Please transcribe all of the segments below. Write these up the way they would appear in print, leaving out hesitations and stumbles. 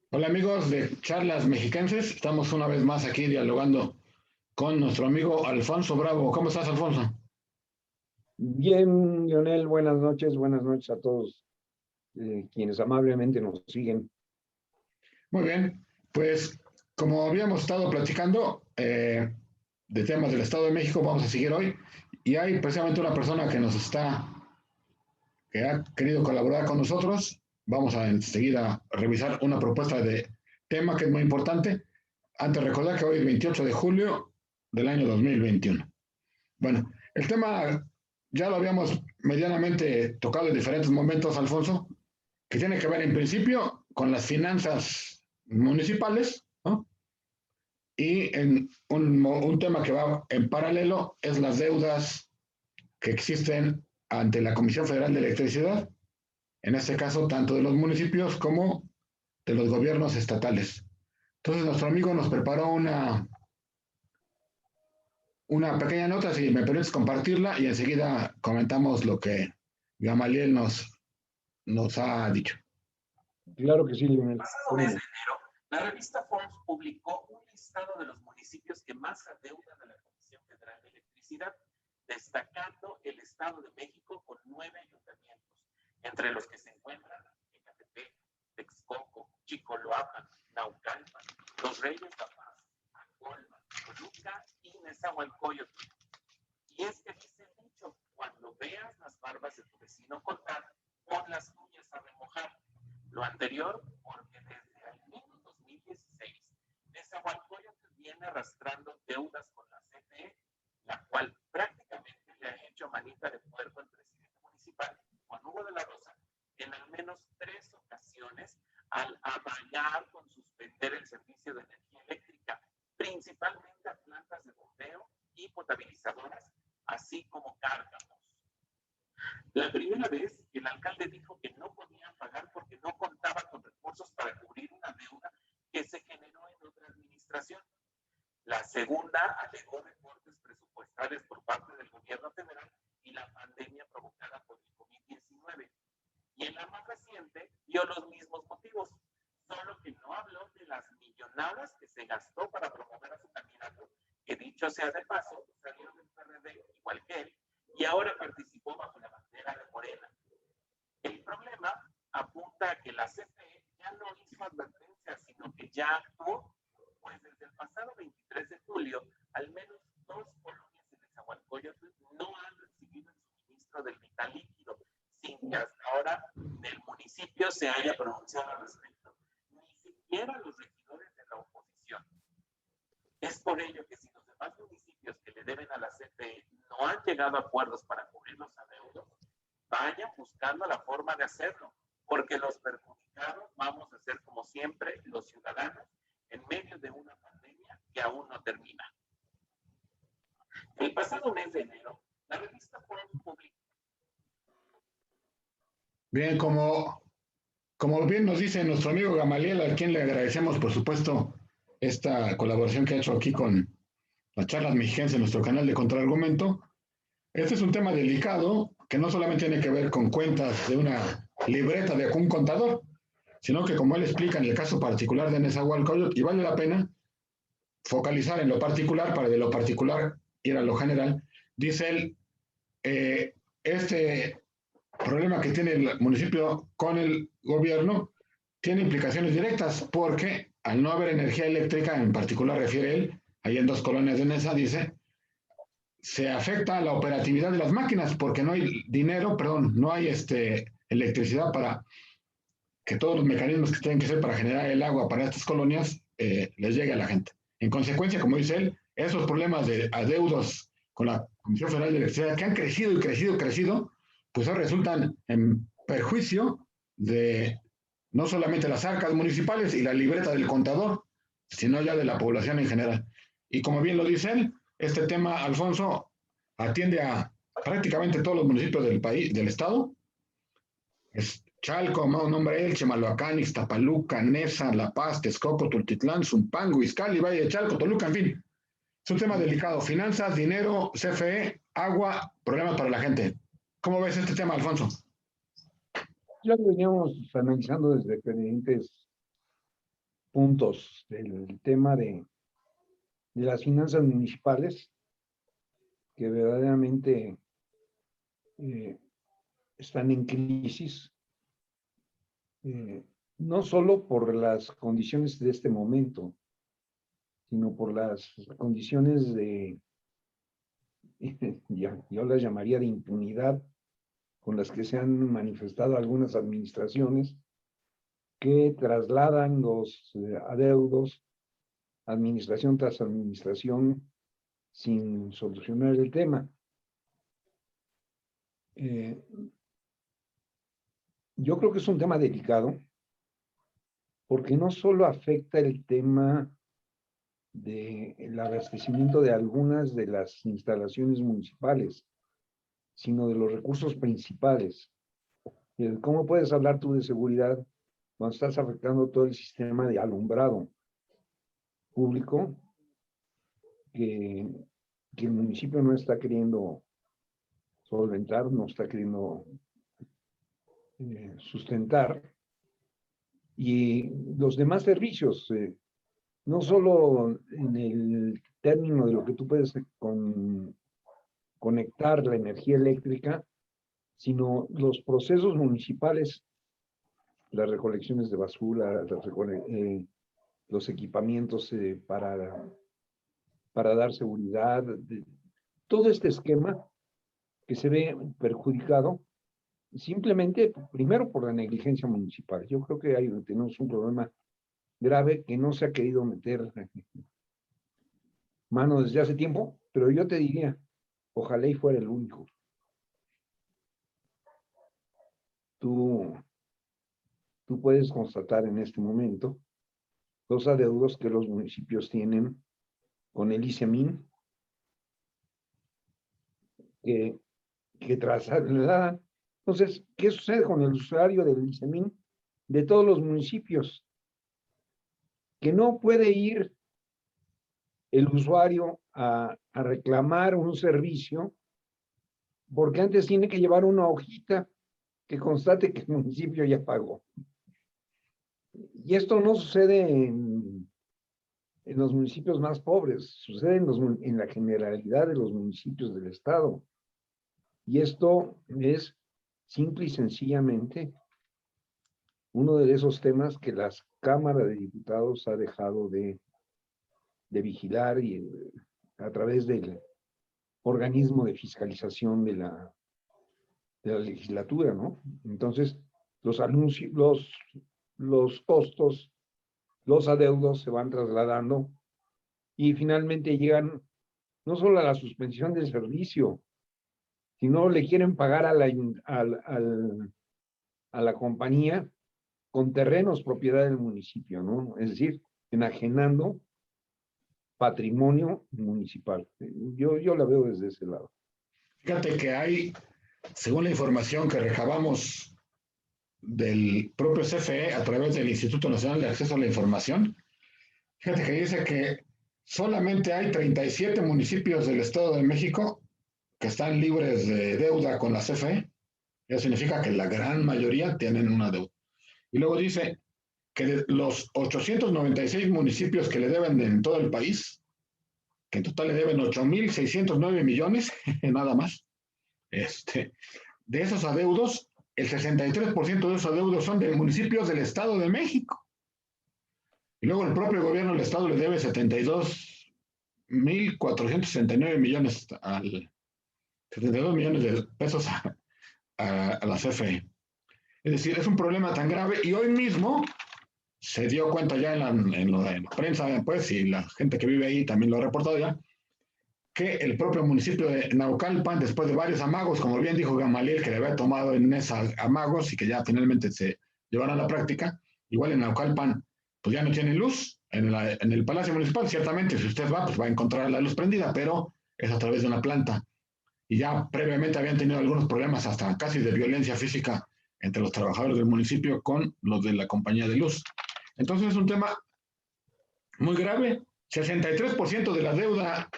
Hola amigos de Charlas Mexiquenses, estamos una vez más aquí dialogando con nuestro amigo Alfonso Bravo. ¿Cómo estás, Alfonso? Bien, Lionel, buenas noches a todos quienes amablemente nos siguen. Muy bien, pues como habíamos estado platicando de temas del Estado de México, vamos a seguir hoy y hay precisamente una persona que ha querido colaborar con nosotros. Vamos a enseguida revisar una propuesta de tema que es muy importante. Antes recordar que hoy es 28 de julio del año 2021. Bueno, el tema ya lo habíamos medianamente tocado en diferentes momentos, Alfonso, que tiene que ver en principio con las finanzas municipales, ¿no? Y en un tema que va en paralelo es las deudas que existen ante la Comisión Federal de Electricidad, en este caso tanto de los municipios como de los gobiernos estatales. Entonces nuestro amigo nos preparó una pequeña nota, si me permites compartirla, y enseguida comentamos lo que Gamaliel nos ha dicho. Claro que sí, Lionel. Pasado mes de enero, la revista Forbes publicó un listado de los municipios que más adeudan a la Comisión Federal de Electricidad, destacando el Estado de México con 9 ayuntamientos, entre los que se encuentran Ecatepec, Texcoco, Chicoloapan, Naucalpan, Los Reyes La Paz, Acolma, Toluca y Nezahualcóyotl. Y es que dice el dicho, cuando veas las barbas de tu vecino cortar, pon las tuyas a remojar. Lo anterior, porque desde al menos 2016, Nezahualcóyotl viene arrastrando deudas con la CFE, la cual prácticamente le ha hecho manita de puerco al presidente municipal, Juan Hugo de la Rosa, en al menos 3 ocasiones al amagar con suspender el servicio de energía eléctrica, principalmente a plantas de bombeo y potabilizadoras, así como cárcamos. La primera vez, el alcalde dijo que no podían pagar porque no contaba con recursos para cubrir una deuda que se generó en otra administración. La segunda alegó recortes presupuestales por parte del gobierno federal y la pandemia provocada por el COVID-19. Y en la más reciente dio los mismos motivos, solo que no habló de las millonadas que se gastó para promover a su candidato, que dicho sea de paso, salió del PRD igual que él, y ahora participó bajo la bandera de Morena. El problema apunta a que la CFE ya no hizo advertencias, sino que ya actuó, pues desde el pasado 23 de julio, al menos 2 colonias de Nezahualcóyotl no han recibido el suministro del vital líquido, sin que hasta ahora el municipio se haya pronunciado al respecto, ni siquiera los regidores de la oposición. Es por ello que si los demás municipios que le deben a la CFE no han llegado a acuerdos para cubrir los adeudos, vayan buscando la forma de hacerlo, porque los perjudicados vamos a ser como siempre los ciudadanos en medio de una pandemia que aún no termina. El pasado mes de enero, la revista Forbes publicó. Bien, como bien nos dice nuestro amigo Gamaliel, a quien le agradecemos, por supuesto, esta colaboración que ha hecho aquí con las Charlas Mexiquenses en nuestro canal de Contraargumento. Este es un tema delicado que no solamente tiene que ver con cuentas de una libreta de un contador, sino que como él explica en el caso particular de Nezahualcóyotl, y vale la pena focalizar en lo particular para de lo particular ir a lo general, dice él, este problema que tiene el municipio con el gobierno tiene implicaciones directas porque al no haber energía eléctrica, en particular refiere él, ahí en 2 colonias de Nesa, dice, se afecta la operatividad de las máquinas porque no hay dinero, perdón, no hay electricidad para que todos los mecanismos que tienen que ser para generar el agua para estas colonias les llegue a la gente. En consecuencia, como dice él, esos problemas de adeudos con la Comisión Federal de Electricidad que han crecido y crecido y crecido, pues resultan en perjuicio de no solamente las arcas municipales y la libreta del contador, sino ya de la población en general. Y como bien lo dice él, este tema, Alfonso, atiende a prácticamente todos los municipios del país, del estado. Es Chalco, nombre Elche, Malhuacán, Iztapaluca, Nesa, La Paz, Texcoco, Tultitlán, Zumpango, Izcalli, Valle de Chalco, Toluca, en fin. Es un tema delicado. Finanzas, dinero, CFE, agua, problemas para la gente. ¿Cómo ves este tema, Alfonso? Ya lo veníamos analizando desde diferentes puntos del tema de las finanzas municipales que verdaderamente están en crisis, no solo por las condiciones de este momento, sino por las condiciones de, yo las llamaría de impunidad, con las que se han manifestado algunas administraciones que trasladan los adeudos, administración tras administración, sin solucionar el tema. Yo creo que es un tema delicado, porque no solo afecta el tema del abastecimiento de algunas de las instalaciones municipales, sino de los recursos principales. ¿Cómo puedes hablar tú de seguridad cuando estás afectando todo el sistema de alumbrado público que el municipio no está queriendo solventar, no está queriendo sustentar? Y los demás servicios, no solo en el término de lo que tú puedes conectar la energía eléctrica, sino los procesos municipales, las recolecciones de basura, los equipamientos para dar seguridad, todo este esquema que se ve perjudicado simplemente, primero, por la negligencia municipal. Yo creo que tenemos un problema grave que no se ha querido meter mano desde hace tiempo, pero yo te diría, ojalá y fuera el único. Tú puedes constatar en este momento los adeudos que los municipios tienen con el ICEMIN, que trasladan. Entonces, ¿qué sucede con el usuario del ICEMIN de todos los municipios? Que no puede ir el usuario a reclamar un servicio, porque antes tiene que llevar una hojita que constate que el municipio ya pagó. Y esto no sucede en los municipios más pobres, sucede en la generalidad de los municipios del estado. Y esto es simple y sencillamente uno de esos temas que la Cámara de Diputados ha dejado de vigilar y a través del organismo de fiscalización de la legislatura, ¿no? Entonces, los anuncios, los costos, los adeudos se van trasladando y finalmente llegan no solo a la suspensión del servicio, sino le quieren pagar a la compañía con terrenos propiedad del municipio, ¿no? Es decir, enajenando patrimonio municipal. Yo la veo desde ese lado. Fíjate que hay, según la información que recabamos del propio CFE a través del Instituto Nacional de Acceso a la Información, fíjate que dice que solamente hay 37 municipios del Estado de México que están libres de deuda con la CFE. Eso significa que la gran mayoría tienen una deuda. Y luego dice que de los 896 municipios que le deben en todo el país, que en total le deben 8.609 millones, nada más, de esos adeudos, el 63% de esos adeudos son de municipios del Estado de México. Y luego el propio gobierno del Estado le debe 72.469 millones 72 millones de pesos a la CFE. Es decir, es un problema tan grave y hoy mismo se dio cuenta ya en la prensa, pues, y la gente que vive ahí también lo ha reportado ya, que el propio municipio de Naucalpan, después de varios amagos, como bien dijo Gamaliel, que le había tomado en esas amagos y que ya finalmente se llevaron a la práctica, igual en Naucalpan, pues ya no tiene luz. En el Palacio Municipal, ciertamente, si usted va, pues va a encontrar la luz prendida, pero es a través de una planta. Y ya previamente habían tenido algunos problemas hasta casi de violencia física entre los trabajadores del municipio con los de la compañía de luz. Entonces es un tema muy grave. 63% de la deuda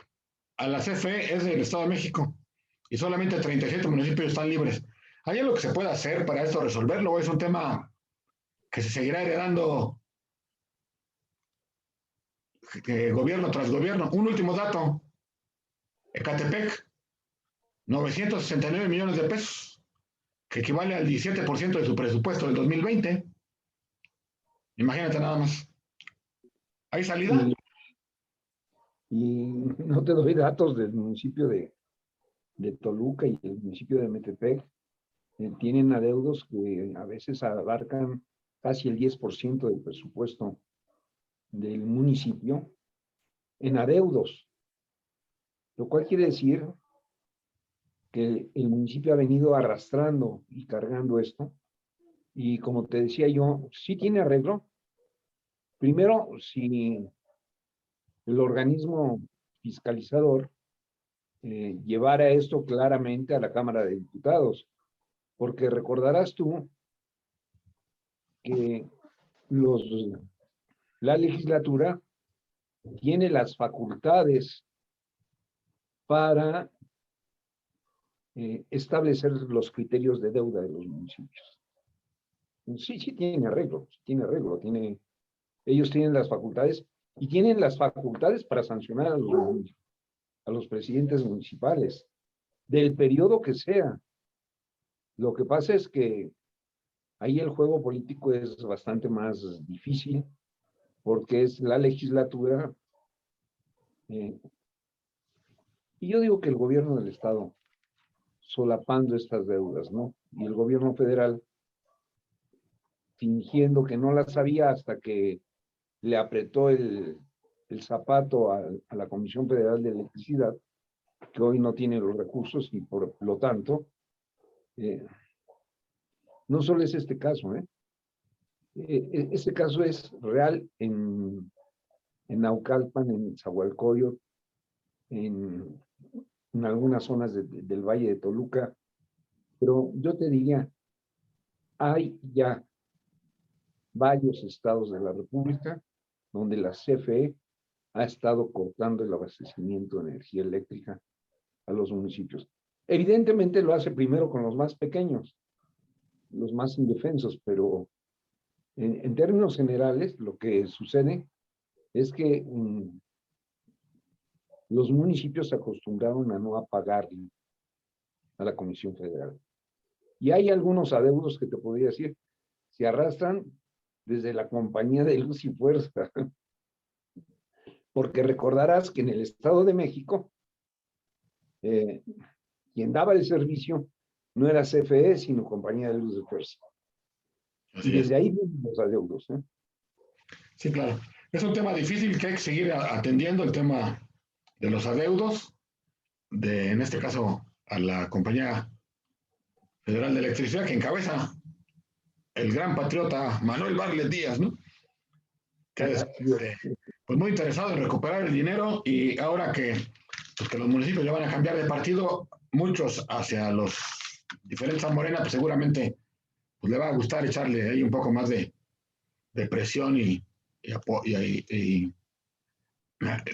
a la CFE es del Estado de México y solamente 37 municipios están libres. ¿Hay algo que se pueda hacer para esto resolverlo o es un tema que se seguirá heredando gobierno tras gobierno. Un último dato, Ecatepec, 969 millones de pesos, que equivale al 17% de su presupuesto del 2020. Imagínate nada más. ¿Hay salida? Y no te doy datos del municipio de Toluca y el municipio de Metepec. Tienen adeudos que a veces abarcan casi el 10% del presupuesto del municipio en adeudos, lo cual quiere decir que el municipio ha venido arrastrando y cargando esto, y como te decía yo, sí tiene arreglo. Primero, si el organismo fiscalizador llevara esto claramente a la Cámara de Diputados, porque recordarás tú que la legislatura tiene las facultades para establecer los criterios de deuda de los municipios. Sí, sí tiene arreglo, ellos tienen las facultades y tienen las facultades para sancionar a los presidentes municipales, del periodo que sea. Lo que pasa es que ahí el juego político es bastante más difícil, porque es la legislatura. Y yo digo que el gobierno del Estado, solapando estas deudas, ¿no? Y el gobierno federal, fingiendo que no las sabía hasta que le apretó el zapato a la Comisión Federal de Electricidad, que hoy no tiene los recursos y por lo tanto, no solo es este caso, este caso es real en Naucalpan, en Zahualcóyotl, en algunas zonas del Valle de Toluca, pero yo te diría, hay ya varios estados de la República donde la CFE ha estado cortando el abastecimiento de energía eléctrica a los municipios. Evidentemente lo hace primero con los más pequeños, los más indefensos, pero en términos generales lo que sucede es que los municipios se acostumbraron a no pagarle a la Comisión Federal. Y hay algunos adeudos que te podría decir, se arrastran desde la Compañía de Luz y Fuerza, porque recordarás que en el Estado de México, quien daba el servicio no era CFE, sino Compañía de Luz y Fuerza. Y desde ahí vienen los adeudos. Sí, claro. Es un tema difícil que hay que seguir atendiendo, el tema de los adeudos, en este caso, a la Compañía Federal de Electricidad, que encabeza el gran patriota Manuel Barlet Díaz, ¿no? Que es pues muy interesado en recuperar el dinero, y ahora pues que los municipios ya van a cambiar de partido, muchos hacia los diferentes a Morena, pues seguramente pues le va a gustar echarle ahí un poco más de presión y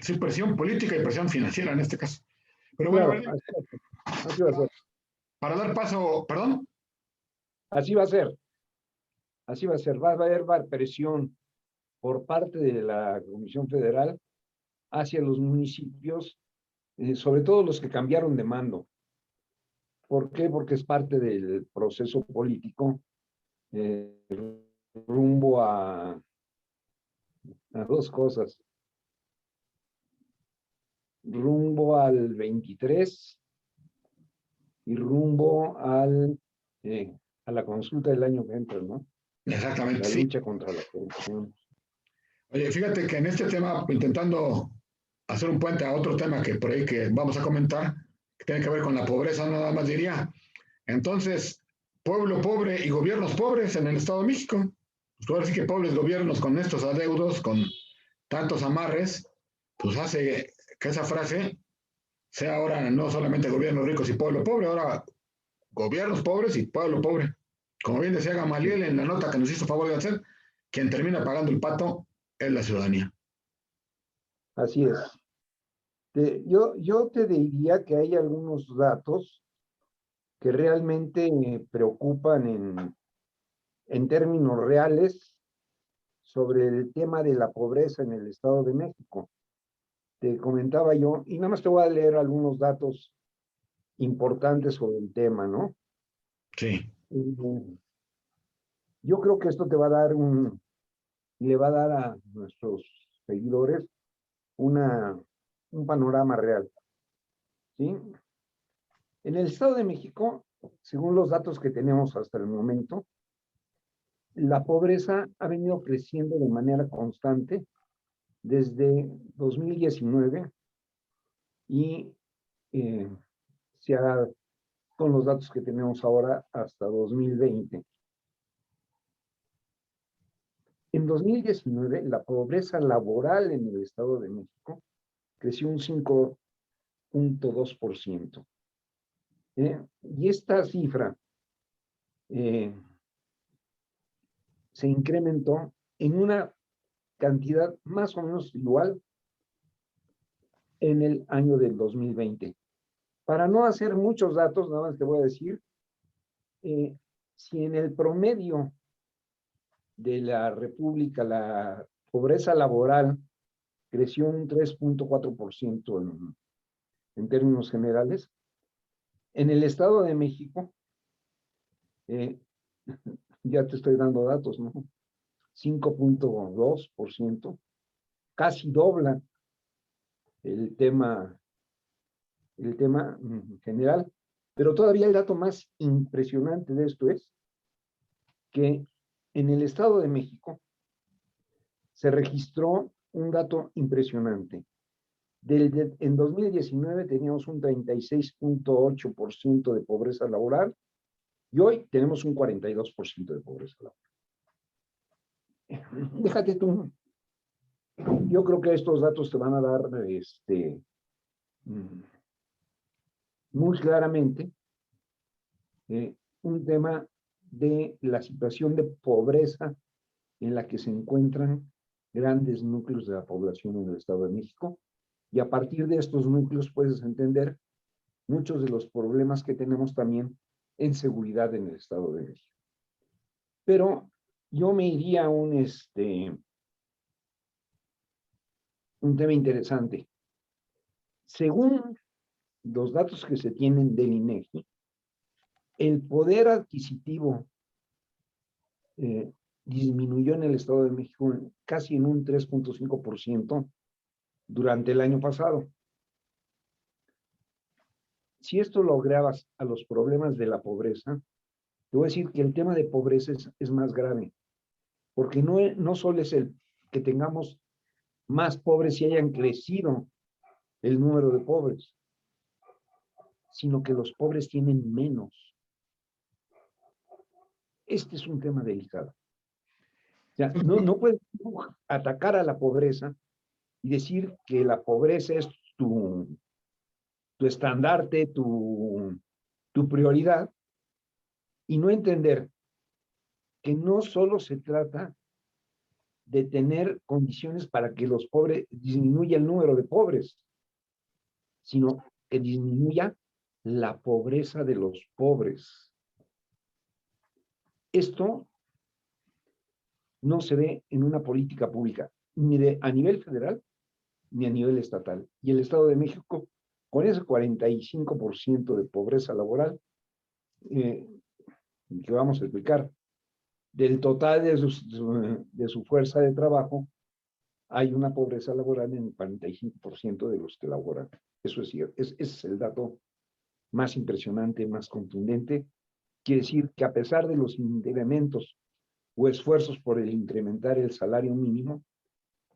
sí, presión política y presión financiera en este caso. Pero bueno, claro, así va a ser. Para dar paso, perdón. Así va a ser. Así va a ser. Va a haber presión por parte de la Comisión Federal hacia los municipios, sobre todo los que cambiaron de mando. ¿Por qué? Porque es parte del proceso político rumbo a dos cosas. Rumbo al 23 y rumbo a la consulta del año que entra, ¿no? Exactamente. La lucha contra la corrupción. Oye, fíjate que en este tema, intentando hacer un puente a otro tema que por ahí que vamos a comentar, que tiene que ver con la pobreza, nada más diría. Entonces, pueblo pobre y gobiernos pobres en el Estado de México. Pues ahora sí que pobres gobiernos con estos adeudos, con tantos amarres, pues hace que esa frase sea ahora no solamente gobiernos ricos y pueblo pobre, ahora gobiernos pobres y pueblo pobre. Como bien decía Gamaliel en la nota que nos hizo favor de hacer, quien termina pagando el pato es la ciudadanía. Así es. Yo te diría que hay algunos datos que realmente me preocupan en términos reales sobre el tema de la pobreza en el Estado de México. Te comentaba yo, y nada más te voy a leer algunos datos importantes sobre el tema, ¿no? Sí. Yo creo que esto te va a dar le va a dar a nuestros seguidores un panorama real, ¿sí? En el Estado de México, según los datos que tenemos hasta el momento, la pobreza ha venido creciendo de manera constante desde 2019 y con los datos que tenemos ahora hasta 2020. En 2019, la pobreza laboral en el Estado de México creció un 5.2%. Y esta cifra se incrementó en una cantidad más o menos igual en el año del 2020. Para no hacer muchos datos, nada más te voy a decir, si en el promedio de la República la pobreza laboral creció un 3.4% en términos generales, en el Estado de México, ya te estoy dando datos, ¿no? 5.2%, casi dobla el tema general, pero todavía el dato más impresionante de esto es que en el Estado de México se registró un dato impresionante. En 2019 teníamos un 36.8% de pobreza laboral y hoy tenemos un 42% de pobreza laboral. Déjate tú. Yo creo que estos datos te van a dar muy claramente un tema de la situación de pobreza en la que se encuentran grandes núcleos de la población en el Estado de México, y a partir de estos núcleos puedes entender muchos de los problemas que tenemos también en seguridad en el Estado de México. Pero yo me iría a un tema interesante. Según los datos que se tienen del INEGI, el poder adquisitivo disminuyó en el Estado de México casi en un 3.5% durante el año pasado. Si esto lo agravas a los problemas de la pobreza, te voy a decir que el tema de pobreza es más grave, porque no solo es el que tengamos más pobres y hayan crecido el número de pobres, sino que los pobres tienen menos. Este es un tema delicado. O sea, no puedes atacar a la pobreza y decir que la pobreza es tu estandarte, tu prioridad, y no entender que no solo se trata de tener condiciones para que los pobres disminuya el número de pobres, sino que disminuya la pobreza de los pobres. Esto no se ve en una política pública, ni a nivel federal, ni a nivel estatal. Y el Estado de México, con ese 45% de pobreza laboral, que vamos a explicar, del total de su fuerza de trabajo, hay una pobreza laboral en el 45% de los que laboran. Eso es cierto. Ese es el dato más impresionante, más contundente. Quiere decir que a pesar de los incrementos o esfuerzos por el incrementar el salario mínimo,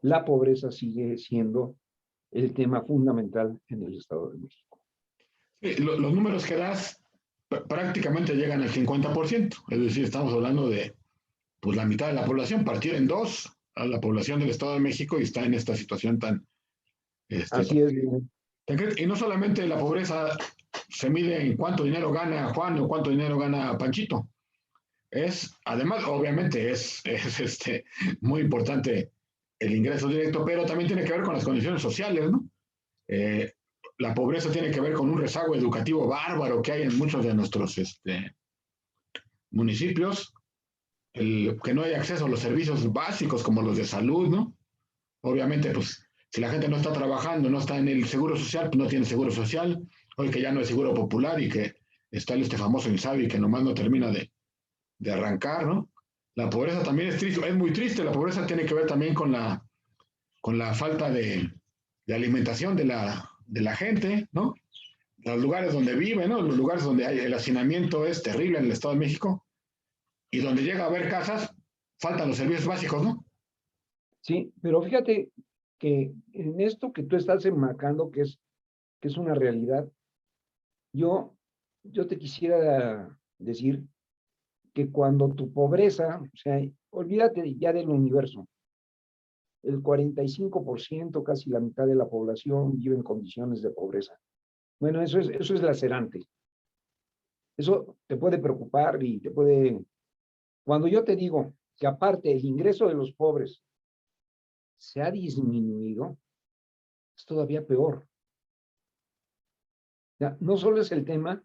la pobreza sigue siendo el tema fundamental en el Estado de México. Sí, los números que das prácticamente llegan al 50%, es decir, estamos hablando de pues la mitad de la población, partir en dos a la población del Estado de México y está en esta situación tan... Así es. Y no solamente la pobreza se mide en cuánto dinero gana Juan o cuánto dinero gana Panchito. Además, obviamente, es muy importante el ingreso directo, pero también tiene que ver con las condiciones sociales, ¿no? La pobreza tiene que ver con un rezago educativo bárbaro que hay en muchos de nuestros municipios. que no hay acceso a los servicios básicos como los de salud, ¿no? Obviamente, pues, si la gente no está trabajando, no está en el seguro social, pues no tiene seguro social. Hoy que ya no hay seguro popular y que está este famoso Insabi que nomás no termina de arrancar, ¿no? La pobreza también es triste, es muy triste. La pobreza tiene que ver también con la falta de alimentación de la gente, ¿no? Los lugares donde vive, ¿no? Los lugares donde hay, el hacinamiento es terrible en el Estado de México y donde llega a haber casas, faltan los servicios básicos, ¿no? Sí, pero fíjate que en esto que tú estás enmarcando, que es una realidad, yo te quisiera decir que cuando tu pobreza, o sea, olvídate ya del universo, el 45%, casi la mitad de la población vive en condiciones de pobreza. Bueno, eso es lacerante. Eso te puede preocupar y te puede... Cuando yo te digo que aparte el ingreso de los pobres se ha disminuido, es todavía peor. O sea, no solo es el tema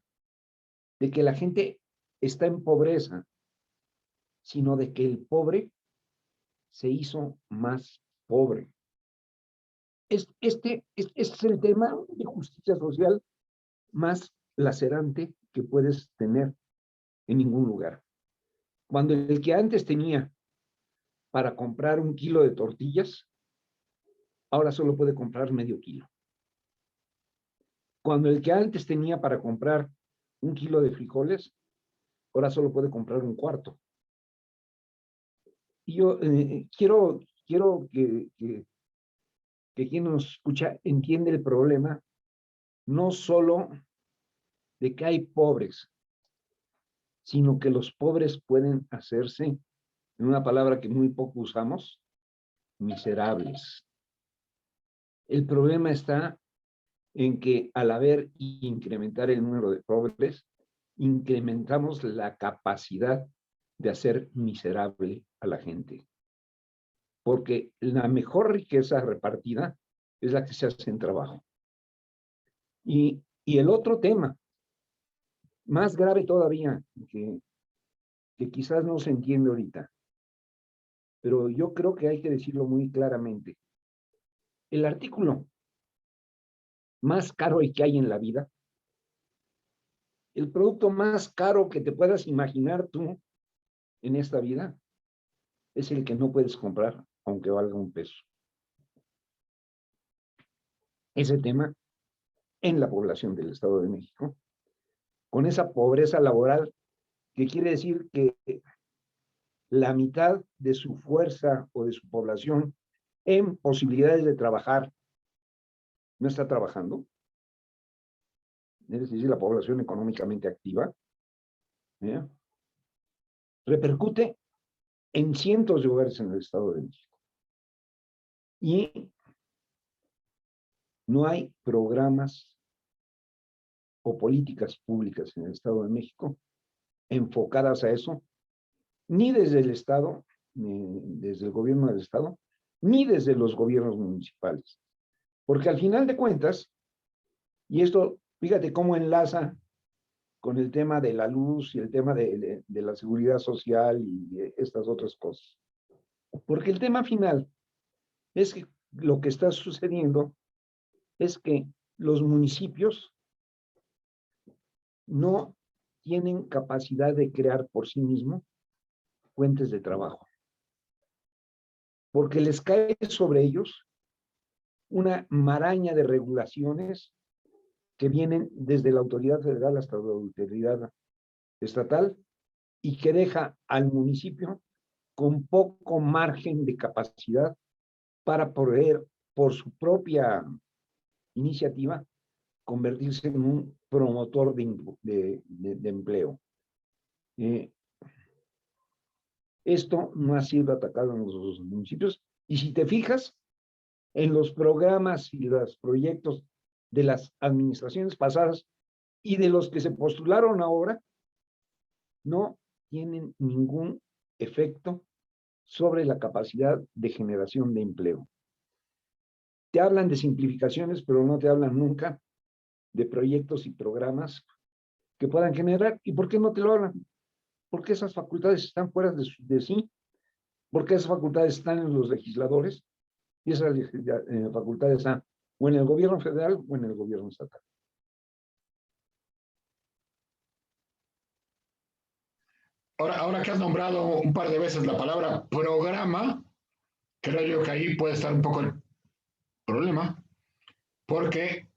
de que la gente está en pobreza, sino de que el pobre se hizo más pobre. Este es el tema de justicia social más lacerante que puedes tener en ningún lugar. Cuando el que antes tenía para comprar 1 kilo de tortillas, ahora solo puede comprar medio kilo. Cuando el que antes tenía para comprar 1 kilo de frijoles, ahora solo puede comprar 1/4. Y yo quiero que quien nos escucha entiende el problema, no solo de que hay pobres, sino que los pobres pueden hacerse, en una palabra que muy poco usamos, miserables. El problema está en que al haber incrementar el número de pobres, incrementamos la capacidad de hacer miserable a la gente. Porque la mejor riqueza repartida es la que se hace en trabajo. Y el otro tema, más grave todavía, que quizás no se entiende ahorita, pero yo creo que hay que decirlo muy claramente. El artículo más caro que hay en la vida, el producto más caro que te puedas imaginar tú en esta vida, es el que no puedes comprar, aunque valga 1 peso. Ese tema en la población del Estado de México, con esa pobreza laboral, que quiere decir que la mitad de su fuerza o de su población en posibilidades de trabajar no está trabajando, es decir, la población económicamente activa, ¿eh? Repercute en cientos de hogares en el Estado de México. Y no hay programas o políticas públicas en el Estado de México enfocadas a eso, ni desde el Estado, ni desde el gobierno del Estado, ni desde los gobiernos municipales. Porque al final de cuentas, y esto, fíjate cómo enlaza con el tema de la luz y el tema de la seguridad social y estas otras cosas. Porque el tema final es que lo que está sucediendo es que los municipios no tienen capacidad de crear por sí mismos fuentes de trabajo, porque les cae sobre ellos una maraña de regulaciones que vienen desde la autoridad federal hasta la autoridad estatal y que deja al municipio con poco margen de capacidad para poder, por su propia iniciativa, convertirse en un promotor de empleo. Esto no ha sido atacado en los municipios, y si te fijas en los programas y los proyectos de las administraciones pasadas y de los que se postularon ahora, no tienen ningún efecto sobre la capacidad de generación de empleo. Te hablan de simplificaciones, pero no te hablan nunca de proyectos y programas que puedan generar. ¿Y por qué no te lo hablan? porque esas facultades están fuera de sí, porque esas facultades están en los legisladores y esas facultades están o en el gobierno federal o en el gobierno estatal. Ahora que has nombrado un par de veces la palabra programa, creo yo que ahí puede estar un poco el problema, porque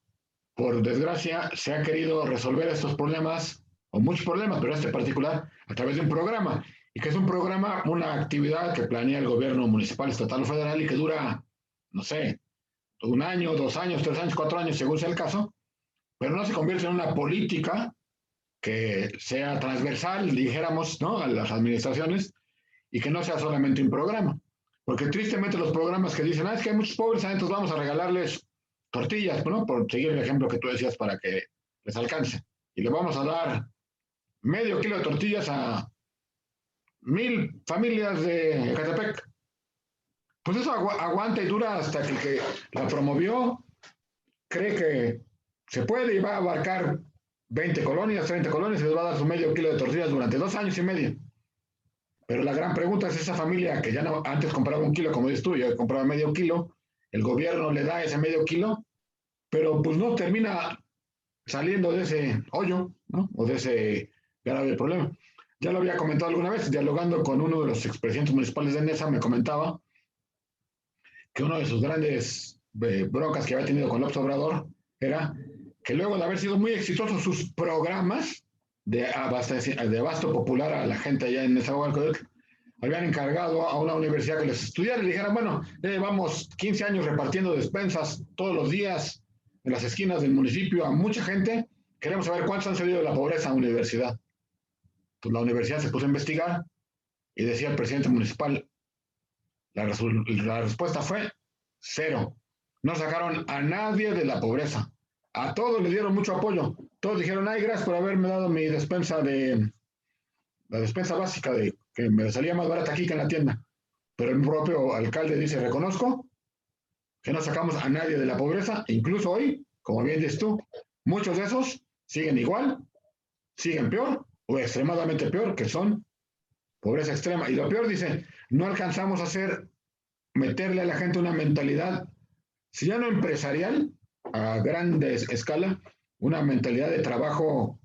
por desgracia se ha querido resolver estos problemas, o muchos problemas, pero este particular, a través de un programa. Y que es un programa, una actividad que planea el gobierno municipal, estatal o federal y que dura, no sé, 1 año, 2 años, 3 años, 4 años, según sea el caso, pero no se convierte en una política que sea transversal, dijéramos, ¿no? A las administraciones y que no sea solamente un programa. Porque tristemente los programas que dicen, es que hay muchos pobres, entonces vamos a regalarles tortillas, ¿no? Por seguir el ejemplo que tú decías para que les alcance. Y le vamos a dar medio kilo de tortillas a 1,000 familias de Ecatepec. Pues eso aguanta y dura hasta que el que la promovió cree que se puede y va a abarcar 20 colonias, 30 colonias y les va a dar su medio kilo de tortillas durante 2 años y medio. Pero la gran pregunta es esa familia que ya no, antes compraba 1 kilo, como dices tú, ya compraba medio kilo, el gobierno le da ese medio kilo, pero pues no termina saliendo de ese hoyo, ¿no? O de ese grave problema. Ya lo había comentado alguna vez, dialogando con uno de los expresidentes municipales de Nesa, me comentaba que uno de sus grandes broncas que había tenido con López Obrador era que luego de haber sido muy exitosos sus programas de abasto popular a la gente allá en Nezahualcóyotl, habían encargado a una universidad que les estudiara y le dijeran, bueno, llevamos 15 años repartiendo despensas todos los días en las esquinas del municipio a mucha gente, queremos saber cuántos han salido de la pobreza a la universidad. Pues la universidad se puso a investigar y decía el presidente municipal, la respuesta fue 0. No sacaron a nadie de la pobreza. A todos les dieron mucho apoyo. Todos dijeron, ay, gracias por haberme dado mi despensa la despensa básica que me salía más barata aquí que en la tienda. Pero el propio alcalde dice, reconozco que no sacamos a nadie de la pobreza, incluso hoy, como bien dices tú, muchos de esos siguen igual, siguen peor o extremadamente peor, que son pobreza extrema. Y lo peor, dice, no alcanzamos a meterle a la gente una mentalidad, si ya no empresarial, a grande escala, una mentalidad de trabajo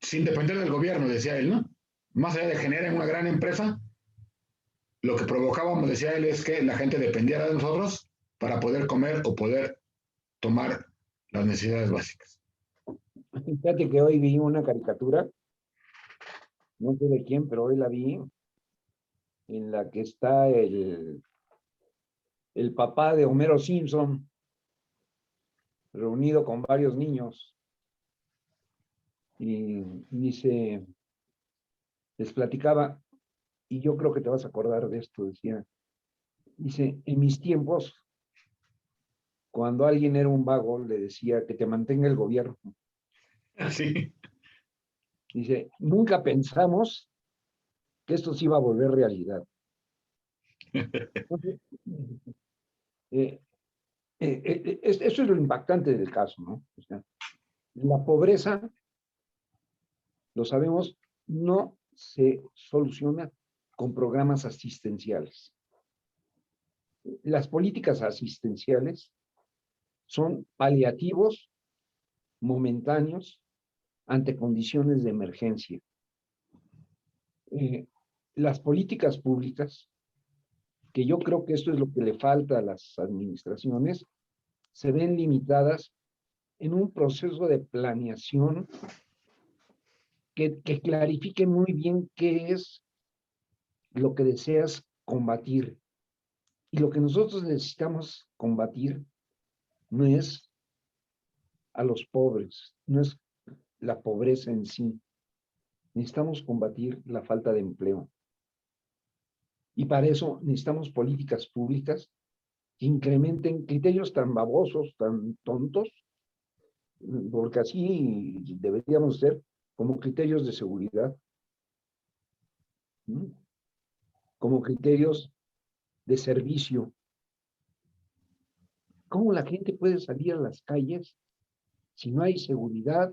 sin depender del gobierno, decía él, ¿no? Más allá de generar una gran empresa, lo que provocábamos, decía él, es que la gente dependiera de nosotros para poder comer o poder tomar las necesidades básicas. Fíjate que hoy vi una caricatura, no sé de quién, pero hoy la vi, en la que está el papá de Homero Simpson reunido con varios niños y dice, les platicaba, y yo creo que te vas a acordar de esto, decía, dice, en mis tiempos, cuando alguien era un vago, le decía que te mantenga el gobierno. Sí. Dice, nunca pensamos que esto se iba a volver realidad. Entonces, eso es lo impactante del caso, ¿no? O sea, la pobreza, lo sabemos, no se soluciona con programas asistenciales. Las políticas asistenciales son paliativos momentáneos ante condiciones de emergencia. Las políticas públicas, que yo creo que esto es lo que le falta a las administraciones, se ven limitadas en un proceso de planeación que clarifique muy bien qué es lo que deseas combatir. Y lo que nosotros necesitamos combatir no es a los pobres, no es la pobreza en sí. Necesitamos combatir la falta de empleo. Y para eso necesitamos políticas públicas que incrementen criterios tan babosos, tan tontos, porque así deberíamos ser como criterios de seguridad, ¿no? Como criterios de servicio. ¿Cómo la gente puede salir a las calles si no hay seguridad?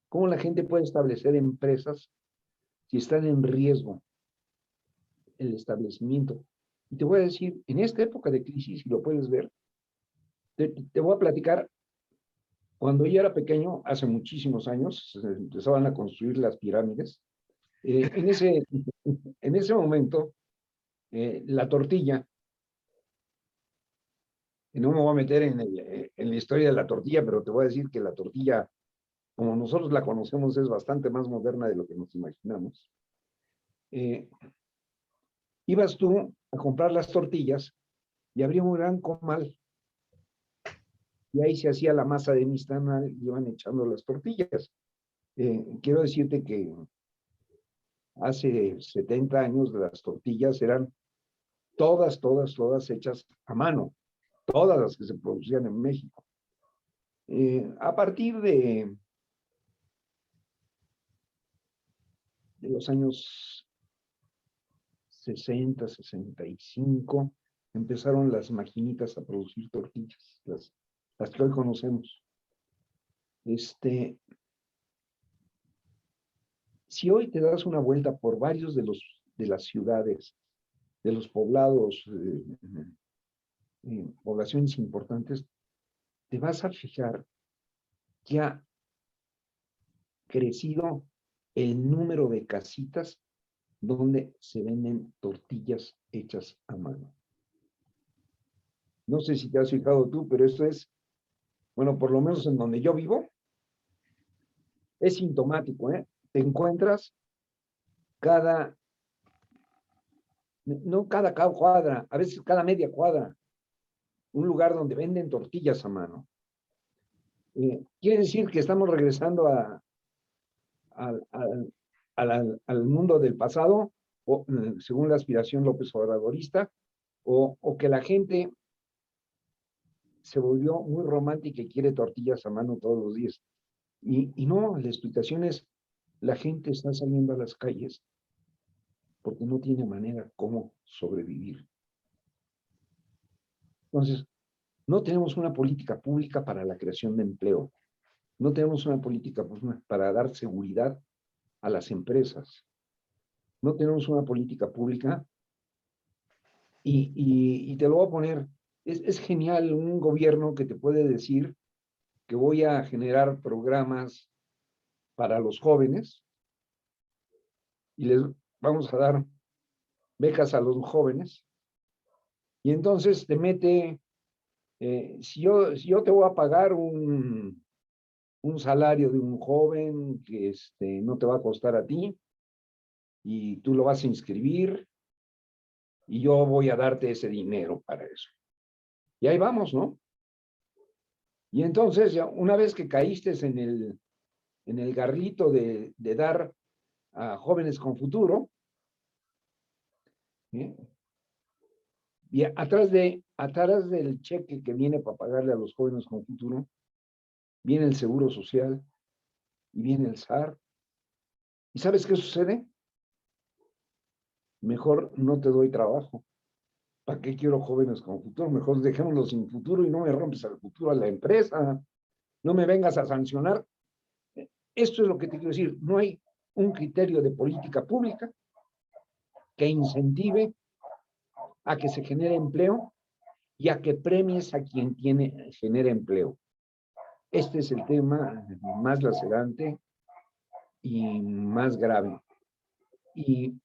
¿Cómo la gente puede establecer empresas si están en riesgo el establecimiento. Y te voy a decir, en esta época de crisis, si lo puedes ver, te voy a platicar, cuando yo era pequeño, hace muchísimos años, se empezaban a construir las pirámides. En ese momento, la tortilla, y no me voy a meter en la historia de la tortilla, pero te voy a decir que la tortilla, como nosotros la conocemos, es bastante más moderna de lo que nos imaginamos. Ibas tú a comprar las tortillas y habría un gran comal. Y ahí se hacía la masa de nixtamal y iban echando las tortillas. Quiero decirte que hace 70 años las tortillas eran todas hechas a mano. Todas las que se producían en México. A partir de los años 60, 65, empezaron las maquinitas a producir tortillas, las que hoy conocemos. Si hoy te das una vuelta por varios de las ciudades, de los poblados, poblaciones importantes, te vas a fijar que ha crecido el número de casitas donde se venden tortillas hechas a mano. No sé si te has fijado tú, pero esto es, bueno, por lo menos en donde yo vivo, es sintomático, ¿eh? Te encuentras no cada cuadra, a veces cada media cuadra, un lugar donde venden tortillas a mano. Quiere decir que estamos regresando al mundo del pasado, o, según la aspiración López Obradorista, o que la gente se volvió muy romántica y quiere tortillas a mano todos los días. Y no, la explicación es, la gente está saliendo a las calles porque no tiene manera cómo sobrevivir. Entonces, no tenemos una política pública para la creación de empleo. No tenemos una política para dar seguridad a las empresas. No tenemos una política pública y te lo voy a poner, es genial un gobierno que te puede decir que voy a generar programas para los jóvenes y les vamos a dar becas a los jóvenes y entonces te mete, si yo te voy a pagar un salario de un joven que no te va a costar a ti y tú lo vas a inscribir y yo voy a darte ese dinero para eso. Y ahí vamos, ¿no? Y entonces, ya una vez que caíste en el garrito de dar a jóvenes con futuro, ¿eh? Y atrás del cheque que viene para pagarle a los jóvenes con futuro, viene el Seguro Social y viene el SAR. ¿Y sabes qué sucede? Mejor no te doy trabajo. ¿Para qué quiero jóvenes con futuro? Mejor dejémoslos sin futuro y no me rompes el futuro a la empresa. No me vengas a sancionar. Esto es lo que te quiero decir. No hay un criterio de política pública que incentive a que se genere empleo y a que premies a quien genera empleo. Este es el tema más lacerante y más grave. Y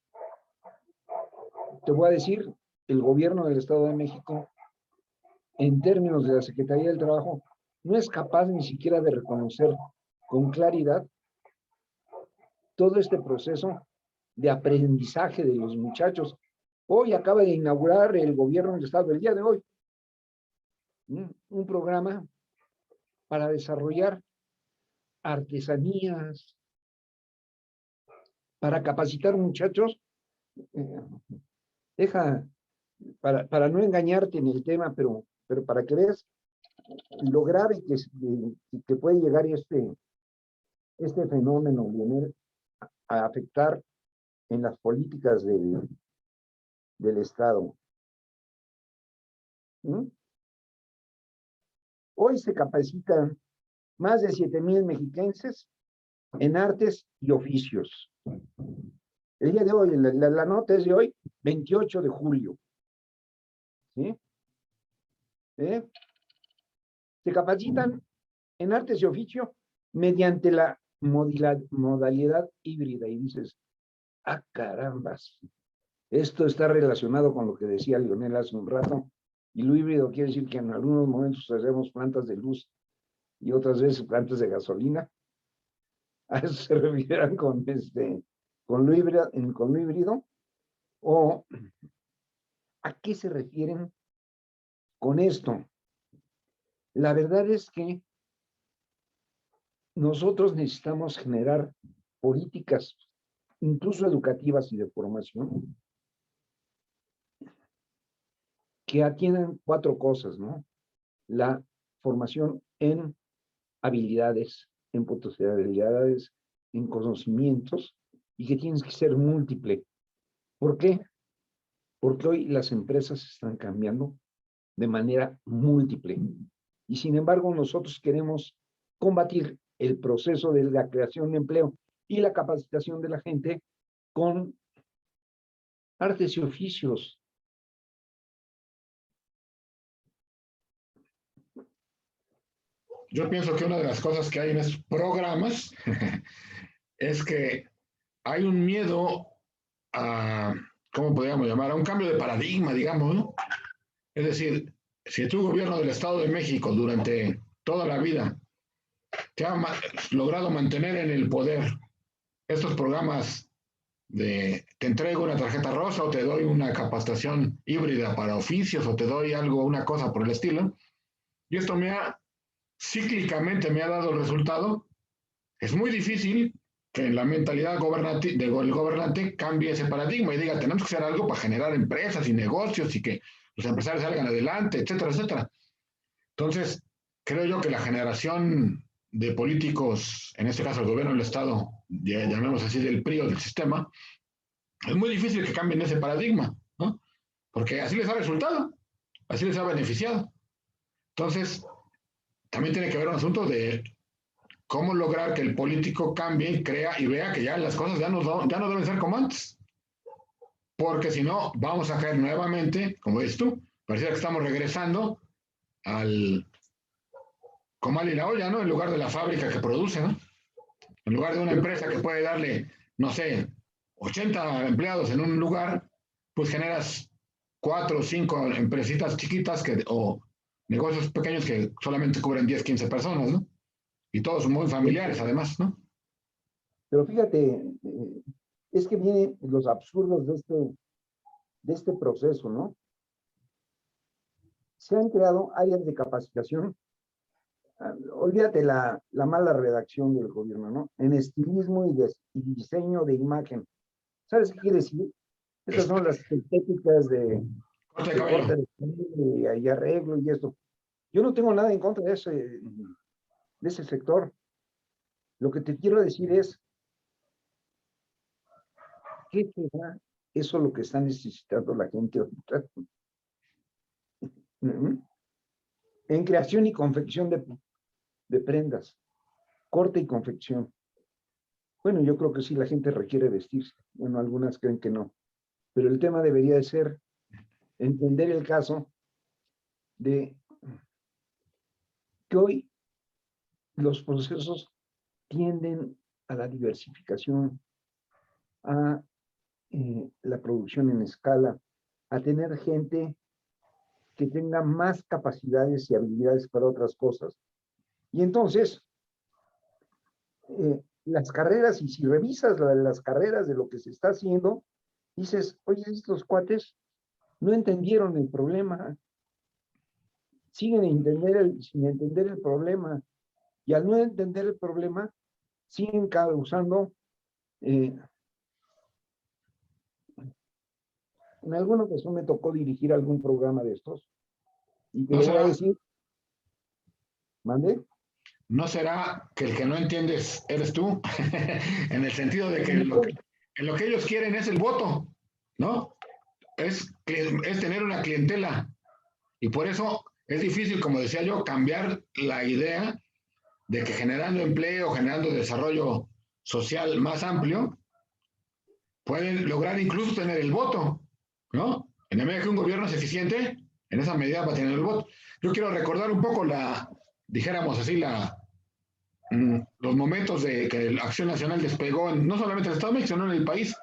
te voy a decir, el gobierno del Estado de México, en términos de la Secretaría del Trabajo, no es capaz ni siquiera de reconocer con claridad todo este proceso de aprendizaje de los muchachos. Hoy acaba de inaugurar el gobierno del Estado, el día de hoy, un programa para desarrollar artesanías, para capacitar muchachos. Para no engañarte en el tema, pero para que veas lo grave que puede llegar este fenómeno, Lionel, a afectar en las políticas del Estado. Hoy se capacitan más de 7,000 mexiquenses en artes y oficios. El día de hoy, la nota es de hoy, 28 de julio. ¿Sí? Se capacitan en artes y oficio mediante la modalidad híbrida. Y dices, ah, carambas, esto está relacionado con lo que decía Leonel hace un rato. Y lo híbrido quiere decir que en algunos momentos hacemos plantas de luz y otras veces plantas de gasolina. A eso se refieran con lo híbrido, o ¿a qué se refieren con esto? La verdad es que nosotros necesitamos generar políticas, incluso educativas y de formación, que atiendan 4 cosas, ¿no? La formación en habilidades, en potencialidades, en conocimientos, y que tienes que ser múltiple. ¿Por qué? Porque hoy las empresas están cambiando de manera múltiple. Y sin embargo, nosotros queremos combatir el proceso de la creación de empleo y la capacitación de la gente con artes y oficios. Yo pienso que una de las cosas que hay en estos programas es que hay un miedo a, ¿cómo podríamos llamar? A un cambio de paradigma, digamos, ¿no? Es decir, si tu gobierno del Estado de México durante toda la vida te ha logrado mantener en el poder estos programas de te entrego una tarjeta rosa o te doy una capacitación híbrida para oficios o te doy algo, una cosa por el estilo, y esto cíclicamente me ha dado el resultado, es muy difícil que en la mentalidad del gobernante cambie ese paradigma y diga, tenemos que hacer algo para generar empresas y negocios y que los empresarios salgan adelante, etcétera, etcétera. Entonces, creo yo que la generación de políticos, en este caso el gobierno del Estado, llamemos así del PRI o del sistema, es muy difícil que cambien ese paradigma, ¿no? Porque así les ha resultado, así les ha beneficiado. Entonces, también tiene que haber un asunto de cómo lograr que el político cambie, crea y vea que ya las cosas ya no deben ser como antes. Porque si no, vamos a caer nuevamente, como dices tú, parecía que estamos regresando al comal y la olla, ¿no? En lugar de la fábrica que produce, ¿no? En lugar de una empresa que puede darle, no sé, 80 empleados en un lugar, pues generas 4 o 5 empresitas chiquitas o negocios pequeños que solamente cubren 10, 15 personas, ¿no? Y todos son muy familiares, además, ¿no? Pero fíjate, es que vienen los absurdos de este proceso, ¿no? Se han creado áreas de capacitación. Olvídate la mala redacción del gobierno, ¿no? En estilismo y diseño de imagen. ¿Sabes qué quiere decir? Estas son las estéticas de corte de cabello y arreglo y esto. Yo no tengo nada en contra de ese sector. Lo que te quiero decir es, ¿qué será eso lo que está necesitando la gente ahorita? En creación y confección de prendas, corte y confección. Bueno, yo creo que sí, la gente requiere vestirse. Bueno, algunas creen que no. Pero el tema debería de ser entender el caso de que hoy los procesos tienden a la diversificación, a la producción en escala, a tener gente que tenga más capacidades y habilidades para otras cosas. Y entonces, las carreras, y si revisas las carreras de lo que se está haciendo, dices, oye, estos cuates no entendieron el problema, siguen sin entender el problema, y al no entender el problema, siguen causando, en alguna ocasión me tocó dirigir algún programa de estos, y te voy a decir, ¿mande? ¿No será que el que no entiendes eres tú? En el sentido de que en lo que ellos quieren es el voto, ¿no? Es tener una clientela. Y por eso es difícil, como decía yo, cambiar la idea de que generando empleo, generando desarrollo social más amplio, pueden lograr incluso tener el voto, ¿no? En la medida que un gobierno es eficiente, en esa medida va a tener el voto. Yo quiero recordar un poco dijéramos así, los momentos de que la Acción Nacional despegó, no solamente en el Estado de México, sino en el país.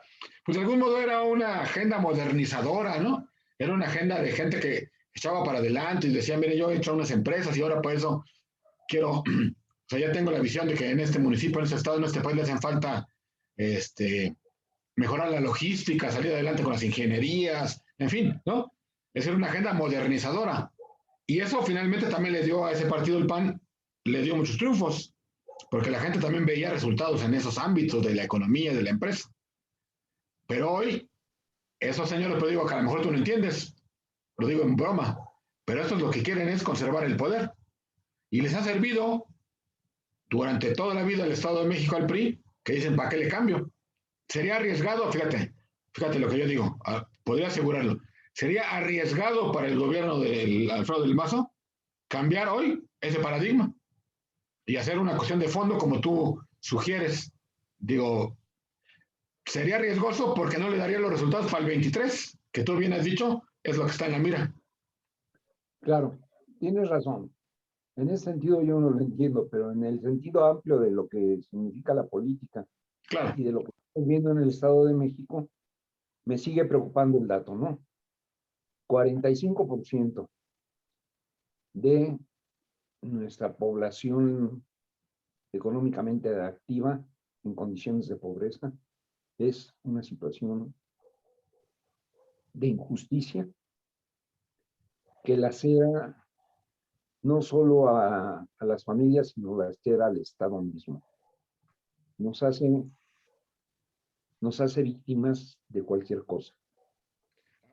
Pues de algún modo era una agenda modernizadora, ¿no? Era una agenda de gente que echaba para adelante y decía, mire, yo he hecho unas empresas y ahora por eso quiero, o sea, ya tengo la visión de que en este municipio, en este estado, en este país le hacen falta mejorar la logística, salir adelante con las ingenierías, en fin, ¿no? Esa era una agenda modernizadora. Y eso finalmente también le dio a ese partido, el PAN, le dio muchos triunfos, porque la gente también veía resultados en esos ámbitos de la economía y de la empresa. Pero hoy, esos señores, pues digo que a lo mejor tú no entiendes, lo digo en broma, pero estos lo que quieren es conservar el poder. Y les ha servido durante toda la vida el Estado de México al PRI, que dicen, ¿para qué le cambio? Sería arriesgado, fíjate lo que yo digo, podría asegurarlo, sería arriesgado para el gobierno de Alfredo del Mazo cambiar hoy ese paradigma y hacer una cuestión de fondo como tú sugieres. Digo, sería riesgoso porque no le daría los resultados para el 23, que tú bien has dicho, es lo que está en la mira. Claro, tienes razón. En ese sentido yo no lo entiendo, pero en el sentido amplio de lo que significa la política Claro. y de lo que estamos viendo en el Estado de México, me sigue preocupando el dato, ¿no? 45% de nuestra población económicamente activa en condiciones de pobreza es una situación de injusticia que lacera no solo a las familias, sino lacera al Estado mismo. Nos hace víctimas de cualquier cosa.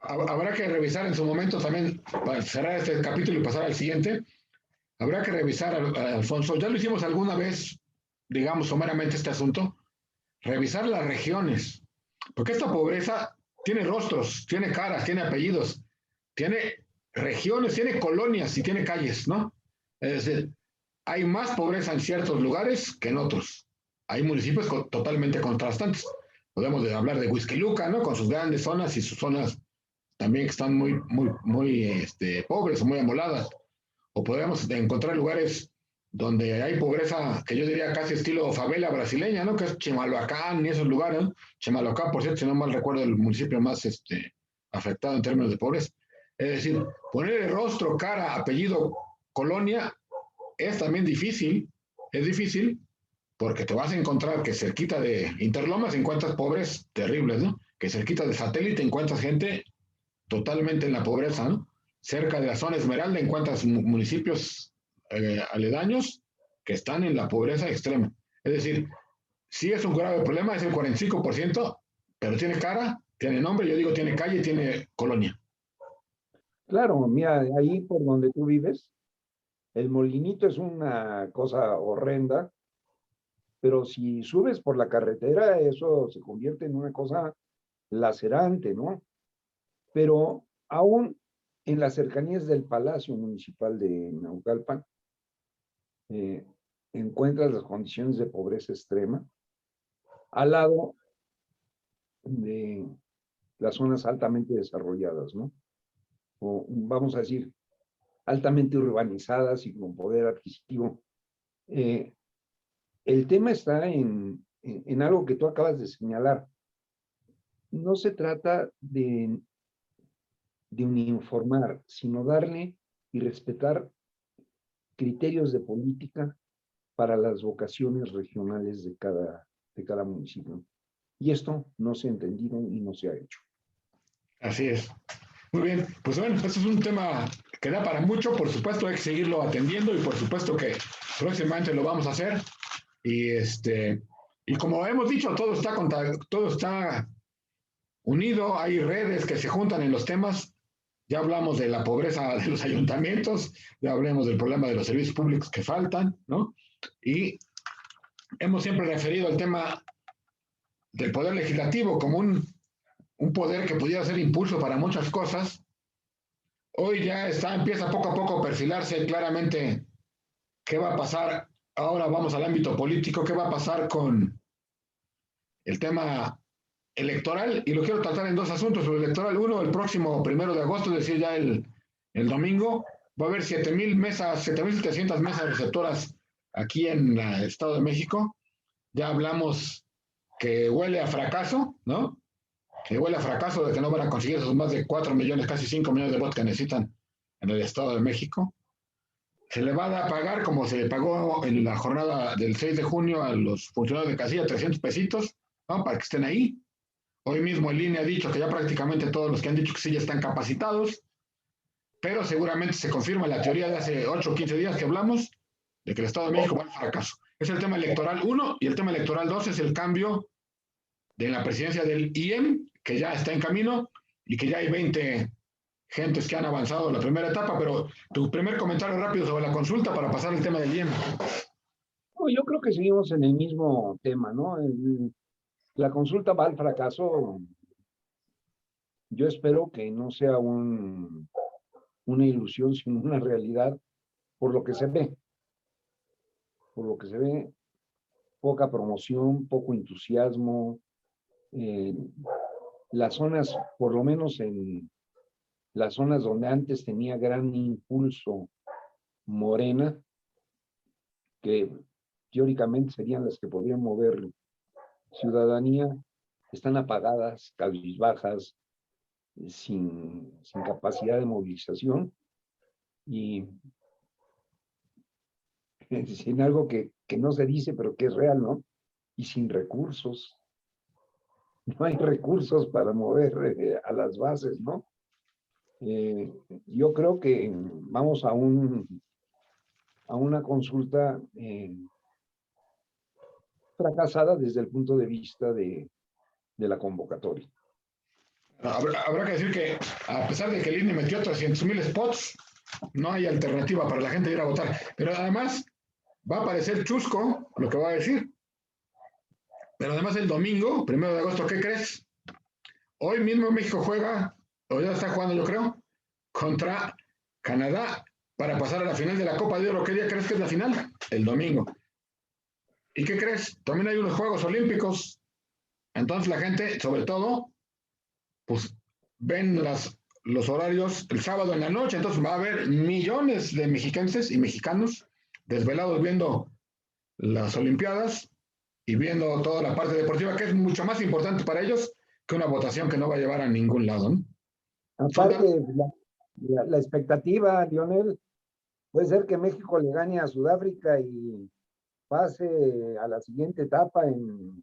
Habrá que revisar en su momento también, para cerrar este capítulo y pasar al siguiente, habrá que revisar, Alfonso, ya lo hicimos alguna vez, digamos, someramente este asunto, revisar las regiones, porque esta pobreza tiene rostros, tiene caras, tiene apellidos, tiene regiones, tiene colonias y tiene calles, ¿no? Es decir, hay más pobreza en ciertos lugares que en otros. Hay municipios totalmente contrastantes. Podemos hablar de Huixquiluca, ¿no? Con sus grandes zonas y sus zonas también que están muy pobres o muy amoladas. O podemos encontrar lugares donde hay pobreza, que yo diría casi estilo favela brasileña, ¿no? Que es Chimalhuacán y esos lugares, ¿no? Chimalhuacán, por cierto, si no mal recuerdo, el municipio más afectado en términos de pobreza. Es decir, poner el rostro, cara, apellido, colonia, es también difícil, es difícil, porque te vas a encontrar que cerquita de Interlomas encuentras pobres terribles, ¿no? Que cerquita de Satélite encuentras gente totalmente en la pobreza, ¿no? Cerca de la zona Esmeralda encuentras municipios aledaños que están en la pobreza extrema. Es decir, sí es un grave problema, es el 45%, pero tiene cara, tiene nombre, yo digo tiene calle, tiene colonia. Claro, mira, ahí por donde tú vives, el Molinito es una cosa horrenda, pero si subes por la carretera, eso se convierte en una cosa lacerante, ¿no? Pero aún en las cercanías del Palacio Municipal de Naucalpan, encuentras las condiciones de pobreza extrema al lado de las zonas altamente desarrolladas, ¿no? O vamos a decir, altamente urbanizadas y con poder adquisitivo. El tema está en algo que tú acabas de señalar. No se trata de uniformar, sino darle y respetar criterios de política para las vocaciones regionales de cada municipio. Y esto no se ha entendido y no se ha hecho. Así es. Muy bien, pues bueno, este es un tema que da para mucho, por supuesto hay que seguirlo atendiendo y por supuesto que próximamente lo vamos a hacer. Y como hemos dicho, todo está unido, hay redes que se juntan en los temas. Ya hablamos de la pobreza de los ayuntamientos, ya hablamos del problema de los servicios públicos que faltan, ¿no? Y hemos siempre referido al tema del poder legislativo como un poder que pudiera ser impulso para muchas cosas. Hoy ya empieza poco a poco a perfilarse claramente qué va a pasar. Ahora vamos al ámbito político, qué va a pasar con el tema electoral, y lo quiero tratar en dos asuntos. El electoral, uno, el próximo 1 de agosto, es decir, ya el domingo, va a haber 7,000 mesas, 7,700 mesas receptoras aquí en el Estado de México. Ya hablamos que huele a fracaso, ¿no? Que huele a fracaso de que no van a conseguir esos más de 4 millones, casi 5 millones de votos que necesitan en el Estado de México. Se le va a pagar, como se le pagó en la jornada del 6 de junio a los funcionarios de casilla, 300 pesitos, ¿no? Para que estén ahí. Hoy mismo el INE ha dicho que ya prácticamente todos los que han dicho que sí ya están capacitados, pero seguramente se confirma la teoría de hace 8 o 15 días que hablamos, de que el Estado de México va al fracaso. Es el tema electoral 1, y el tema electoral 2 es el cambio de la presidencia del IEM, que ya está en camino, y que ya hay 20 gentes que han avanzado en la primera etapa. Pero tu primer comentario rápido sobre la consulta para pasar al tema del IEM. No, yo creo que seguimos en el mismo tema, ¿no? La consulta va al fracaso. Yo espero que no sea una ilusión, sino una realidad, por lo que se ve. Por lo que se ve, poca promoción, poco entusiasmo. Las zonas, por lo menos en las zonas donde antes tenía gran impulso Morena, que teóricamente serían las que podrían mover ciudadanía, están apagadas, cabizbajas, sin capacidad de movilización y sin algo que no se dice, pero que es real, ¿no? Y sin recursos. No hay recursos para mover a las bases, ¿no? Yo creo que vamos a una consulta fracasada desde el punto de vista de la convocatoria. Habrá que decir que, a pesar de que el INE metió 300,000 spots, no hay alternativa para la gente ir a votar. Pero además, va a parecer chusco lo que va a decir. Pero además el domingo, 1 de agosto, ¿qué crees? Hoy mismo México juega, o ya está jugando yo creo, contra Canadá para pasar a la final de la Copa de Oro. ¿Qué día crees que es la final? El domingo. ¿Y qué crees? También hay unos Juegos Olímpicos. Entonces la gente, sobre todo, pues ven los horarios el sábado en la noche. Entonces va a haber millones de mexicanos y mexicanos desvelados viendo las Olimpiadas y viendo toda la parte deportiva, que es mucho más importante para ellos que una votación que no va a llevar a ningún lado, ¿no? Aparte, la expectativa, Lionel, puede ser que México le gane a Sudáfrica y pase a la siguiente etapa en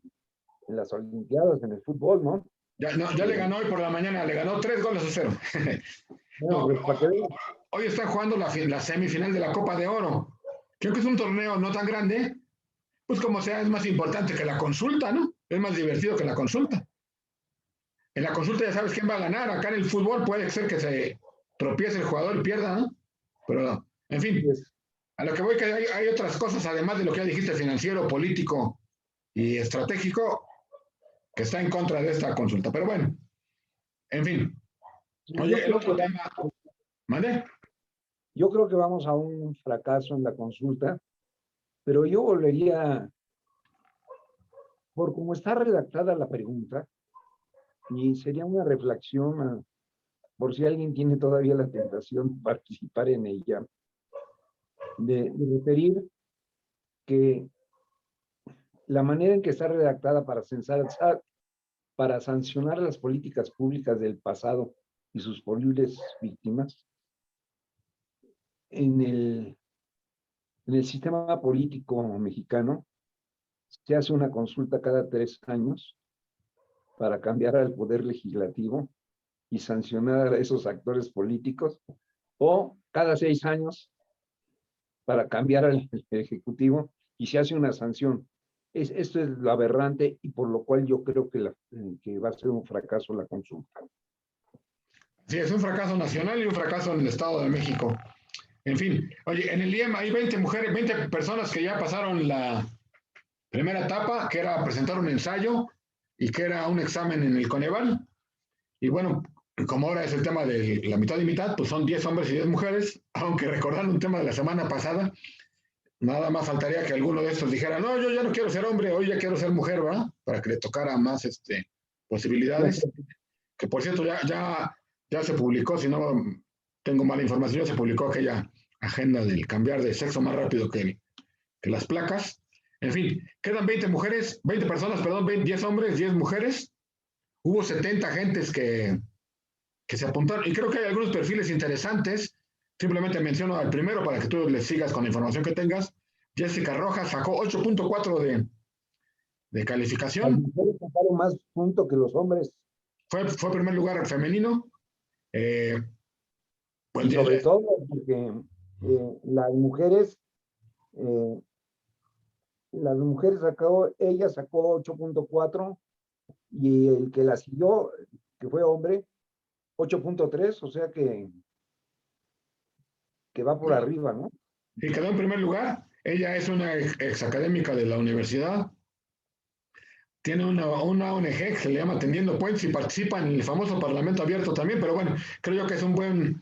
las Olimpiadas, en el fútbol, ¿no? Ya le ganó hoy por la mañana, le ganó 3-0. Bueno, pues, hoy están jugando la semifinal de la Copa de Oro. Creo que es un torneo no tan grande, pues como sea, es más importante que la consulta, ¿no? Es más divertido que la consulta. En la consulta ya sabes quién va a ganar. Acá en el fútbol puede ser que se tropiece el jugador y pierda, ¿no? Pero, en fin, a lo que voy, que hay otras cosas, además de lo que ya dijiste, financiero, político y estratégico, que está en contra de esta consulta. Pero bueno, en fin. Oye, el otro tema. ¿Mande? Yo creo que vamos a un fracaso en la consulta, pero yo volvería, por cómo está redactada la pregunta, y sería una reflexión, por si alguien tiene todavía la tentación de participar en ella, de referir que la manera en que está redactada para sancionar las políticas públicas del pasado y sus posibles víctimas, en el sistema político mexicano se hace una consulta cada 3 años para cambiar al poder legislativo y sancionar a esos actores políticos, o cada 6 años para cambiar al ejecutivo y se hace una sanción. Esto es lo aberrante y por lo cual yo creo que va a ser un fracaso la consulta. Sí, es un fracaso nacional y un fracaso en el Estado de México. En fin, oye, en el IEM hay 20 mujeres, 20 personas que ya pasaron la primera etapa, que era presentar un ensayo y que era un examen en el Coneval. Y bueno, como ahora es el tema de la mitad y mitad, pues son 10 hombres y 10 mujeres, aunque recordando un tema de la semana pasada, nada más faltaría que alguno de estos dijera, no, yo ya no quiero ser hombre, hoy ya quiero ser mujer, ¿verdad? Para que le tocara más posibilidades, que por cierto ya se publicó, si no tengo mala información, ya se publicó aquella agenda del cambiar de sexo más rápido que las placas. En fin, quedan 20 personas, perdón, 10 hombres, 10 mujeres. Hubo 70 agentes que se apuntaron y creo que hay algunos perfiles interesantes. Simplemente menciono al primero para que tú le sigas con la información que tengas. Jessica Rojas sacó 8.4 de calificación. Las mujeres sacaron más puntos que los hombres. Fue primer lugar femenino. Pues y sobre todo porque las mujeres ella sacó 8.4 y el que la siguió, que fue hombre, 8.3, o sea que va por arriba, ¿no? Sí, quedó en primer lugar. Ella es una ex académica de la universidad. Tiene una ONG que se le llama Tendiendo Puentes y participa en el famoso Parlamento Abierto también, pero bueno, creo yo que es un buen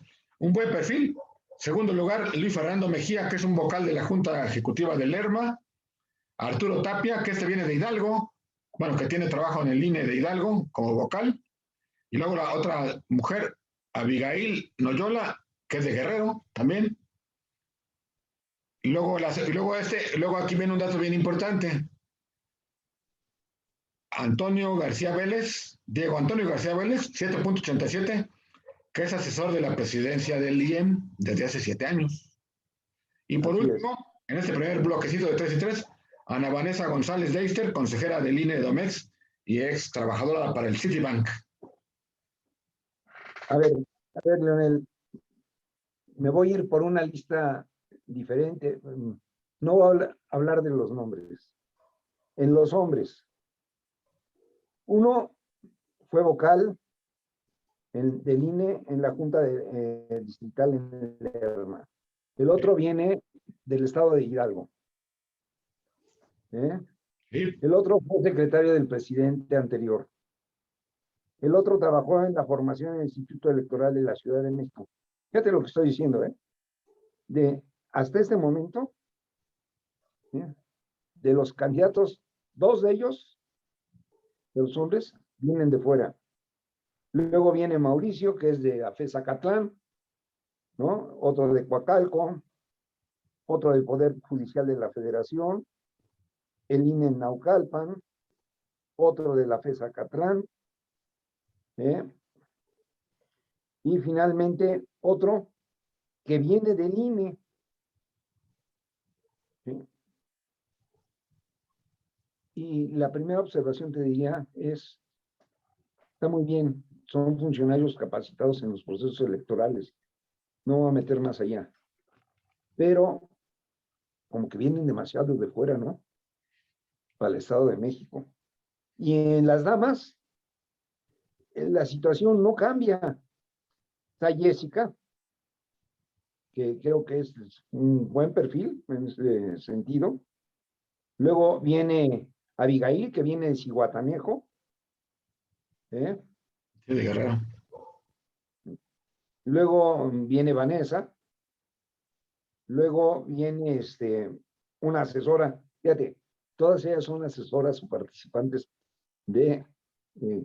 perfil. Segundo lugar, Luis Fernando Mejía, que es un vocal de la Junta Ejecutiva del Lerma. Arturo Tapia, que viene de Hidalgo, bueno, que tiene trabajo en el INE de Hidalgo como vocal. Y luego la otra mujer, Abigail Noyola, que es de Guerrero también. Y luego aquí viene un dato bien importante. Diego Antonio García Vélez, 7.87, que es asesor de la presidencia del IEM desde hace 7 años. Y por último, en este primer bloquecito de 3 y 3, Ana Vanessa González Deister, consejera del INE de Domex y ex trabajadora para el Citibank. A ver, Leonel, me voy a ir por una lista diferente. No voy a hablar de los nombres. En los hombres, uno fue vocal del INE en la Junta Distrital en Lerma. El otro viene del estado de Hidalgo. Sí. El otro fue secretario del presidente anterior. El otro trabajó en la formación del Instituto Electoral de la Ciudad de México. Fíjate lo que estoy diciendo, hasta este momento, de los candidatos, 2 de ellos, de los hombres, vienen de fuera. Luego viene Mauricio, que es de Zacatlán, ¿no? Otro de Coacalco, otro del Poder Judicial de la Federación, el INE en Naucalpan, otro de la Zacatlán, y finalmente otro que viene del INE. ¿Sí? Y la primera observación te diría es, está muy bien, son funcionarios capacitados en los procesos electorales, no voy a meter más allá, pero como que vienen demasiado de fuera, ¿no? Para el Estado de México. Y en las damas, la situación no cambia. Está Jessica, que creo que es un buen perfil en ese sentido. Luego viene Abigail, que viene de Zihuatanejo. Sí, de Guerrero. Luego viene Vanessa. Luego viene una asesora. Fíjate, todas ellas son asesoras o participantes de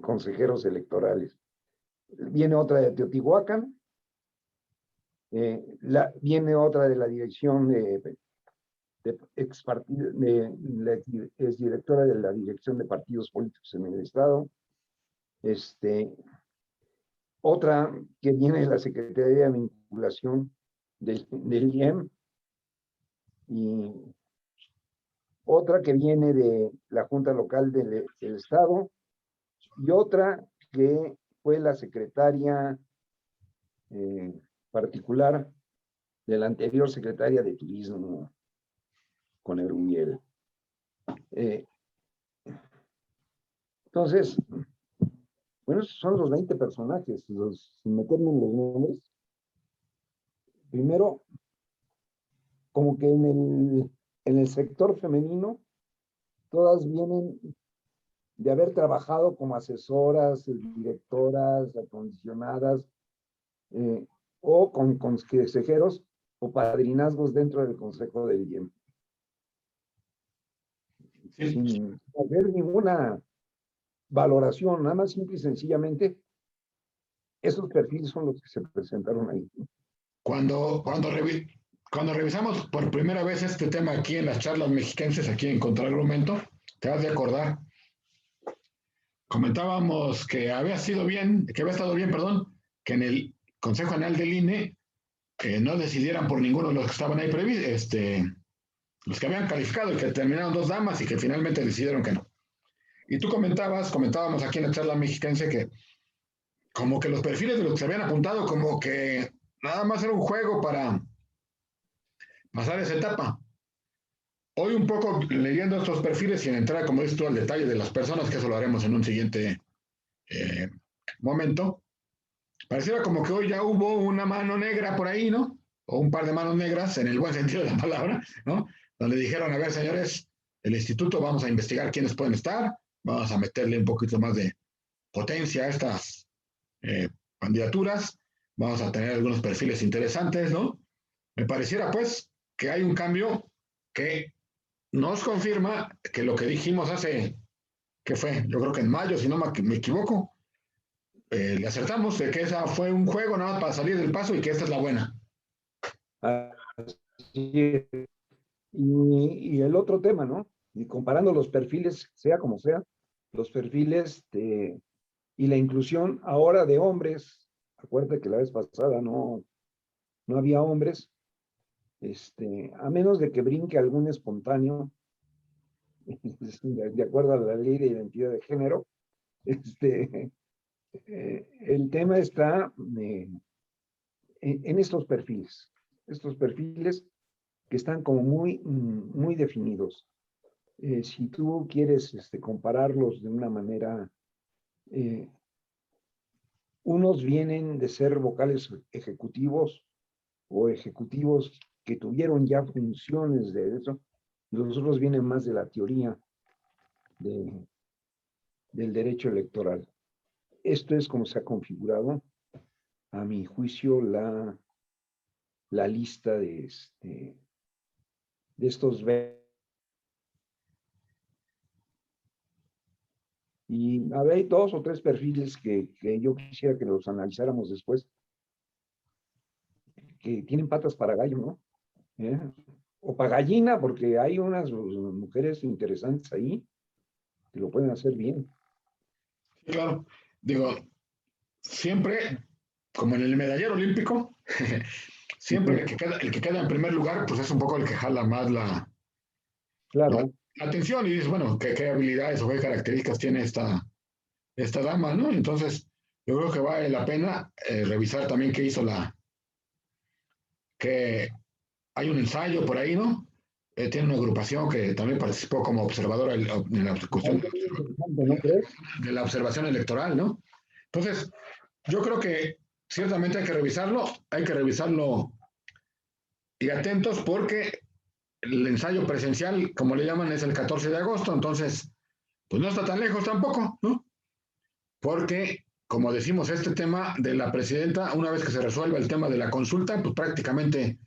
consejeros electorales. Viene otra de Teotihuacán. Viene otra de la dirección de es directora de la Dirección de Partidos Políticos en el Estado. Otra que viene de la Secretaría de Vinculación del IEM, y otra que viene de la Junta Local del Estado, y otra que fue la secretaria particular de la anterior secretaria de Turismo, con Erubiel. Entonces, bueno, esos son los 20 personajes, sin meterme en los nombres. Primero, como que en el sector femenino, todas vienen de haber trabajado como asesoras, directoras, acondicionadas, o con consejeros o padrinazgos dentro del Consejo del IEM. Sin haber ninguna valoración, nada más simple y sencillamente, esos perfiles son los que se presentaron ahí. Cuando revisamos por primera vez este tema aquí en las charlas mexiquenses, aquí en Contraargumento, te has de acordar, comentábamos que había estado bien, perdón, que en el Consejo General del INE no decidieran por ninguno de los que estaban ahí los que habían calificado y que terminaron 2 damas y que finalmente decidieron que no. Y tú comentábamos aquí en la charla mexiquense que como que los perfiles de los que se habían apuntado, como que nada más era un juego para pasar esa etapa. Hoy un poco leyendo estos perfiles sin entrar, como dices tú, al detalle de las personas, que eso lo haremos en un siguiente momento, pareciera como que hoy ya hubo una mano negra por ahí, ¿no? O un par de manos negras, en el buen sentido de la palabra, ¿no? Donde dijeron, a ver, señores, el instituto, vamos a investigar quiénes pueden estar, vamos a meterle un poquito más de potencia a estas candidaturas, vamos a tener algunos perfiles interesantes, ¿no? Me pareciera, pues, que hay un cambio que nos confirma que lo que dijimos hace, ¿qué fue? Yo creo que en mayo, si no me equivoco, le acertamos de que esa fue un juego nada más para salir del paso y que esta es la buena. Así es. Y el otro tema, ¿no? Y comparando los perfiles, sea como sea, los perfiles y la inclusión ahora de hombres, acuérdate que la vez pasada no había hombres, a menos de que brinque algún espontáneo, de acuerdo a la ley de identidad de género, el tema está en estos perfiles que están como muy definidos. Si tú quieres compararlos de una manera, unos vienen de ser vocales ejecutivos o ejecutivos que tuvieron ya funciones de eso, y los otros vienen más de la teoría del derecho electoral. Esto es como se ha configurado, a mi juicio, la lista de estos. Y a ver, hay 2 o 3 perfiles que yo quisiera que los analizáramos después, que tienen patas para gallo, ¿no? O para gallina, porque hay unas mujeres interesantes ahí que lo pueden hacer bien. Claro, digo, siempre, como en el medallero olímpico, siempre el que queda en primer lugar, pues es un poco el que jala más la atención y dices, bueno, ¿qué habilidades o qué características tiene esta dama, ¿no? Entonces, yo creo que vale la pena revisar también qué hizo que hay un ensayo por ahí, ¿no? Tiene una agrupación que también participó como observadora en la cuestión de la observación electoral, ¿no? Entonces, yo creo que ciertamente hay que revisarlo y atentos porque el ensayo presencial, como le llaman, es el 14 de agosto, entonces, pues no está tan lejos tampoco, ¿no? Porque, como decimos, este tema de la presidenta, una vez que se resuelva el tema de la consulta, pues prácticamente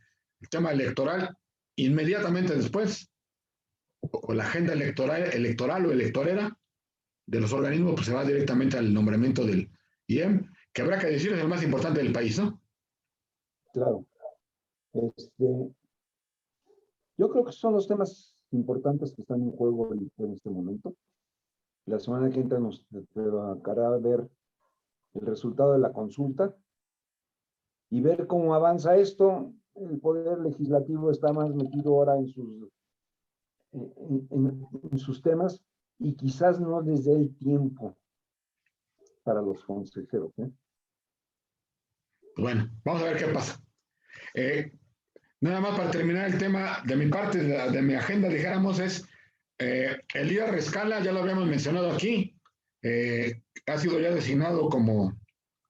el tema electoral, inmediatamente después, o la agenda electoral o electorera de los organismos, pues se va directamente al nombramiento del IEM, que habrá que decir es el más importante del país, ¿no? Claro. Yo creo que son los temas importantes que están en juego en este momento. La semana que entra nos tocará ver el resultado de la consulta y ver cómo avanza esto. El Poder Legislativo está más metido ahora en sus temas y quizás no les dé el tiempo para los consejeros. Bueno, vamos a ver qué pasa. Nada más para terminar el tema de mi parte, de mi agenda, dijéramos, es Elías Rescala, ya lo habíamos mencionado aquí, ha sido ya designado como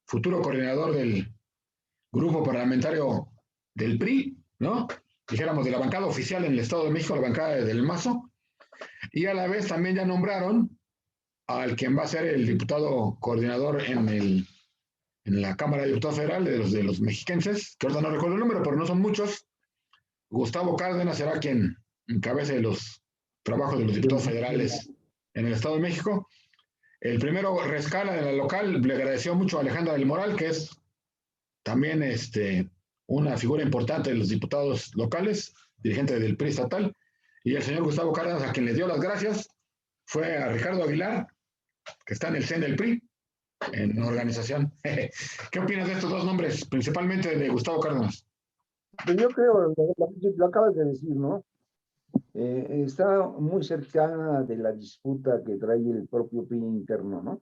futuro coordinador del grupo parlamentario del PRI, ¿no? Dijéramos de la bancada oficial en el Estado de México, la bancada del Mazo, y a la vez también ya nombraron al quien va a ser el diputado coordinador en la Cámara de Diputados Federal de los mexiquenses, que ahorita no recuerdo el número, pero no son muchos. Gustavo Cárdenas será quien encabece los trabajos de los diputados federales en el Estado de México. El primero, Rescala, de la local, le agradeció mucho a Alejandra del Moral, que es también una figura importante de los diputados locales, dirigente del PRI estatal, y el señor Gustavo Cárdenas, a quien le dio las gracias, fue a Ricardo Aguilar, que está en el CEN del PRI, en organización. ¿Qué opinas de estos dos nombres, principalmente de Gustavo Cárdenas? Pues yo creo, lo acabas de decir, ¿no? Está muy cercana de la disputa que trae el propio PRI interno, ¿no?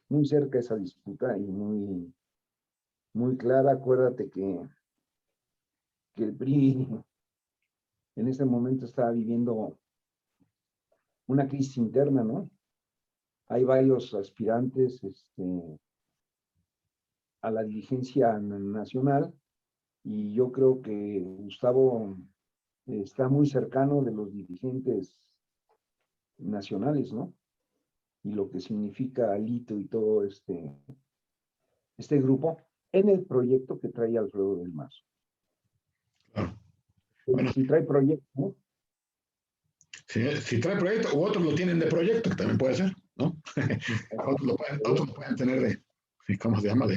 Muy cerca esa disputa y muy clara. Acuérdate que el PRI en este momento está viviendo una crisis interna, ¿no? Hay varios aspirantes a la dirigencia nacional y yo creo que Gustavo está muy cercano de los dirigentes nacionales, ¿no? Y lo que significa Alito y todo este grupo en el proyecto que trae Alfredo del Mazo. Claro. Bueno, si trae proyecto, ¿no? Si trae proyecto, u otros lo tienen de proyecto, que también puede ser, ¿no? otros lo pueden tener ¿cómo se llama?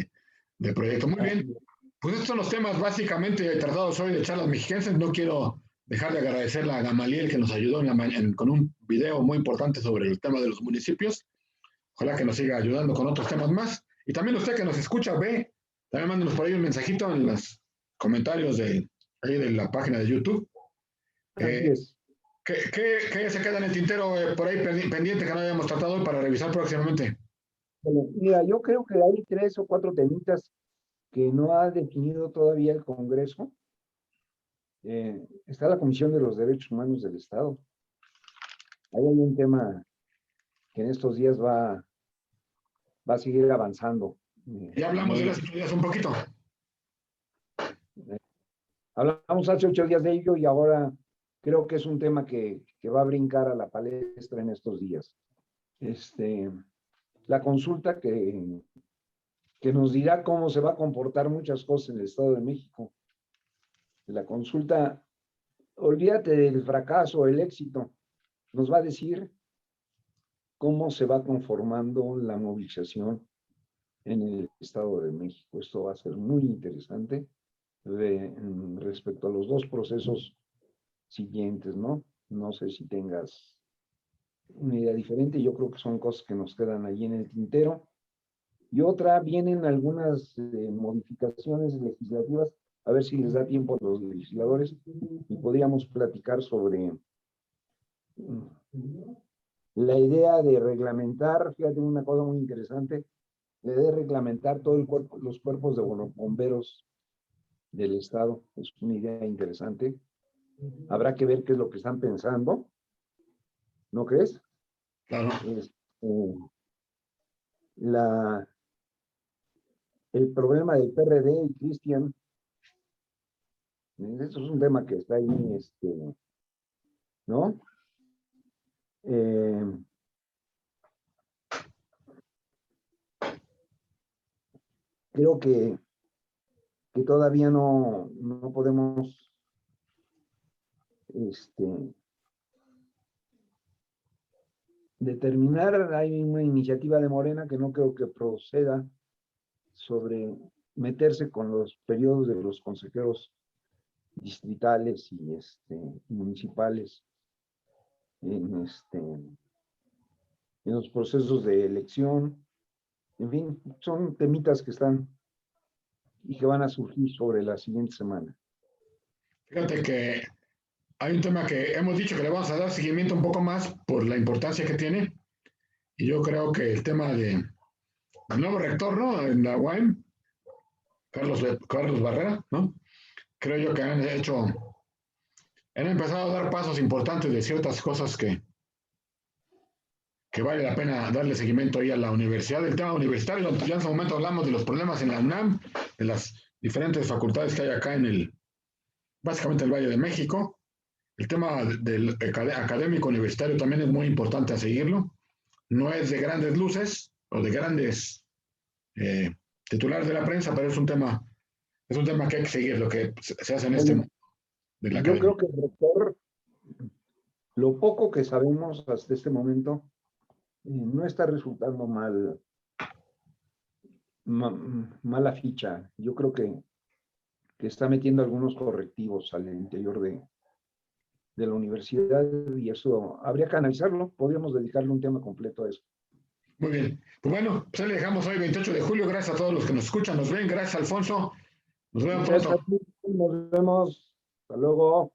De proyecto. Muy bien. Pues estos son los temas básicamente tratados hoy de Charlas Mexiquenses. No quiero dejar de agradecerle a Gamaliel, que nos ayudó con un video muy importante sobre el tema de los municipios. Ojalá que nos siga ayudando con otros temas más. Y también usted que nos escucha, también mándenos por ahí un mensajito en los comentarios ahí de la página de YouTube. Así es. ¿Qué se queda en el tintero por ahí pendiente que no hayamos tratado hoy para revisar próximamente? Bueno, mira, yo creo que hay 3 o 4 temitas que no ha definido todavía el Congreso. Está la Comisión de los Derechos Humanos del Estado. Ahí hay un tema que en estos días va a seguir avanzando. Ya hablamos de las días un poquito. Hablamos hace 8 días de ello y ahora creo que es un tema que va a brincar a la palestra en estos días. La consulta que nos dirá cómo se va a comportar muchas cosas en el Estado de México. La consulta, olvídate del fracaso, el éxito, nos va a decir cómo se va conformando la movilización en el Estado de México. Esto va a ser muy interesante respecto a los 2 procesos siguientes, ¿no? No sé si tengas una idea diferente. Yo creo que son cosas que nos quedan allí en el tintero. Y otra, vienen algunas modificaciones legislativas, a ver si les da tiempo a los legisladores y podríamos platicar sobre la idea de reglamentar, fíjate una cosa muy interesante, la idea de reglamentar todo los cuerpos de bomberos del Estado. Es una idea interesante. Habrá que ver qué es lo que están pensando. ¿No crees? Claro. El problema del PRD y Cristian, eso es un tema que está ahí, ¿no? Creo que todavía no podemos determinar. Hay una iniciativa de Morena que no creo que proceda sobre meterse con los periodos de los consejeros distritales y municipales en los procesos de elección. En fin, son temitas que están y que van a surgir sobre la siguiente semana. Fíjate que hay un tema que hemos dicho que le vamos a dar seguimiento un poco más por la importancia que tiene, y yo creo que el tema del nuevo rector, ¿no? En la UAM, Carlos Barrera, ¿no? Creo yo que han empezado a dar pasos importantes de ciertas cosas que vale la pena darle seguimiento ahí a la universidad. El tema universitario, ya en su momento hablamos de los problemas en la UNAM, de las diferentes facultades que hay acá básicamente el Valle de México. El tema del académico universitario también es muy importante a seguirlo. No es de grandes luces o de grandes titulares de la prensa, pero es un tema que hay que seguir, lo que se hace en este mundo de la academia. Yo creo que el rector, lo poco que sabemos hasta este momento, no está resultando mala ficha. Yo creo que está metiendo algunos correctivos al interior de la universidad y eso habría que analizarlo. Podríamos dedicarle un tema completo a eso. Muy bien. Pues bueno, pues ahí le dejamos hoy 28 de julio. Gracias a todos los que nos escuchan, nos ven. Gracias, Alfonso. Nos vemos pronto. Nos vemos. Hasta luego.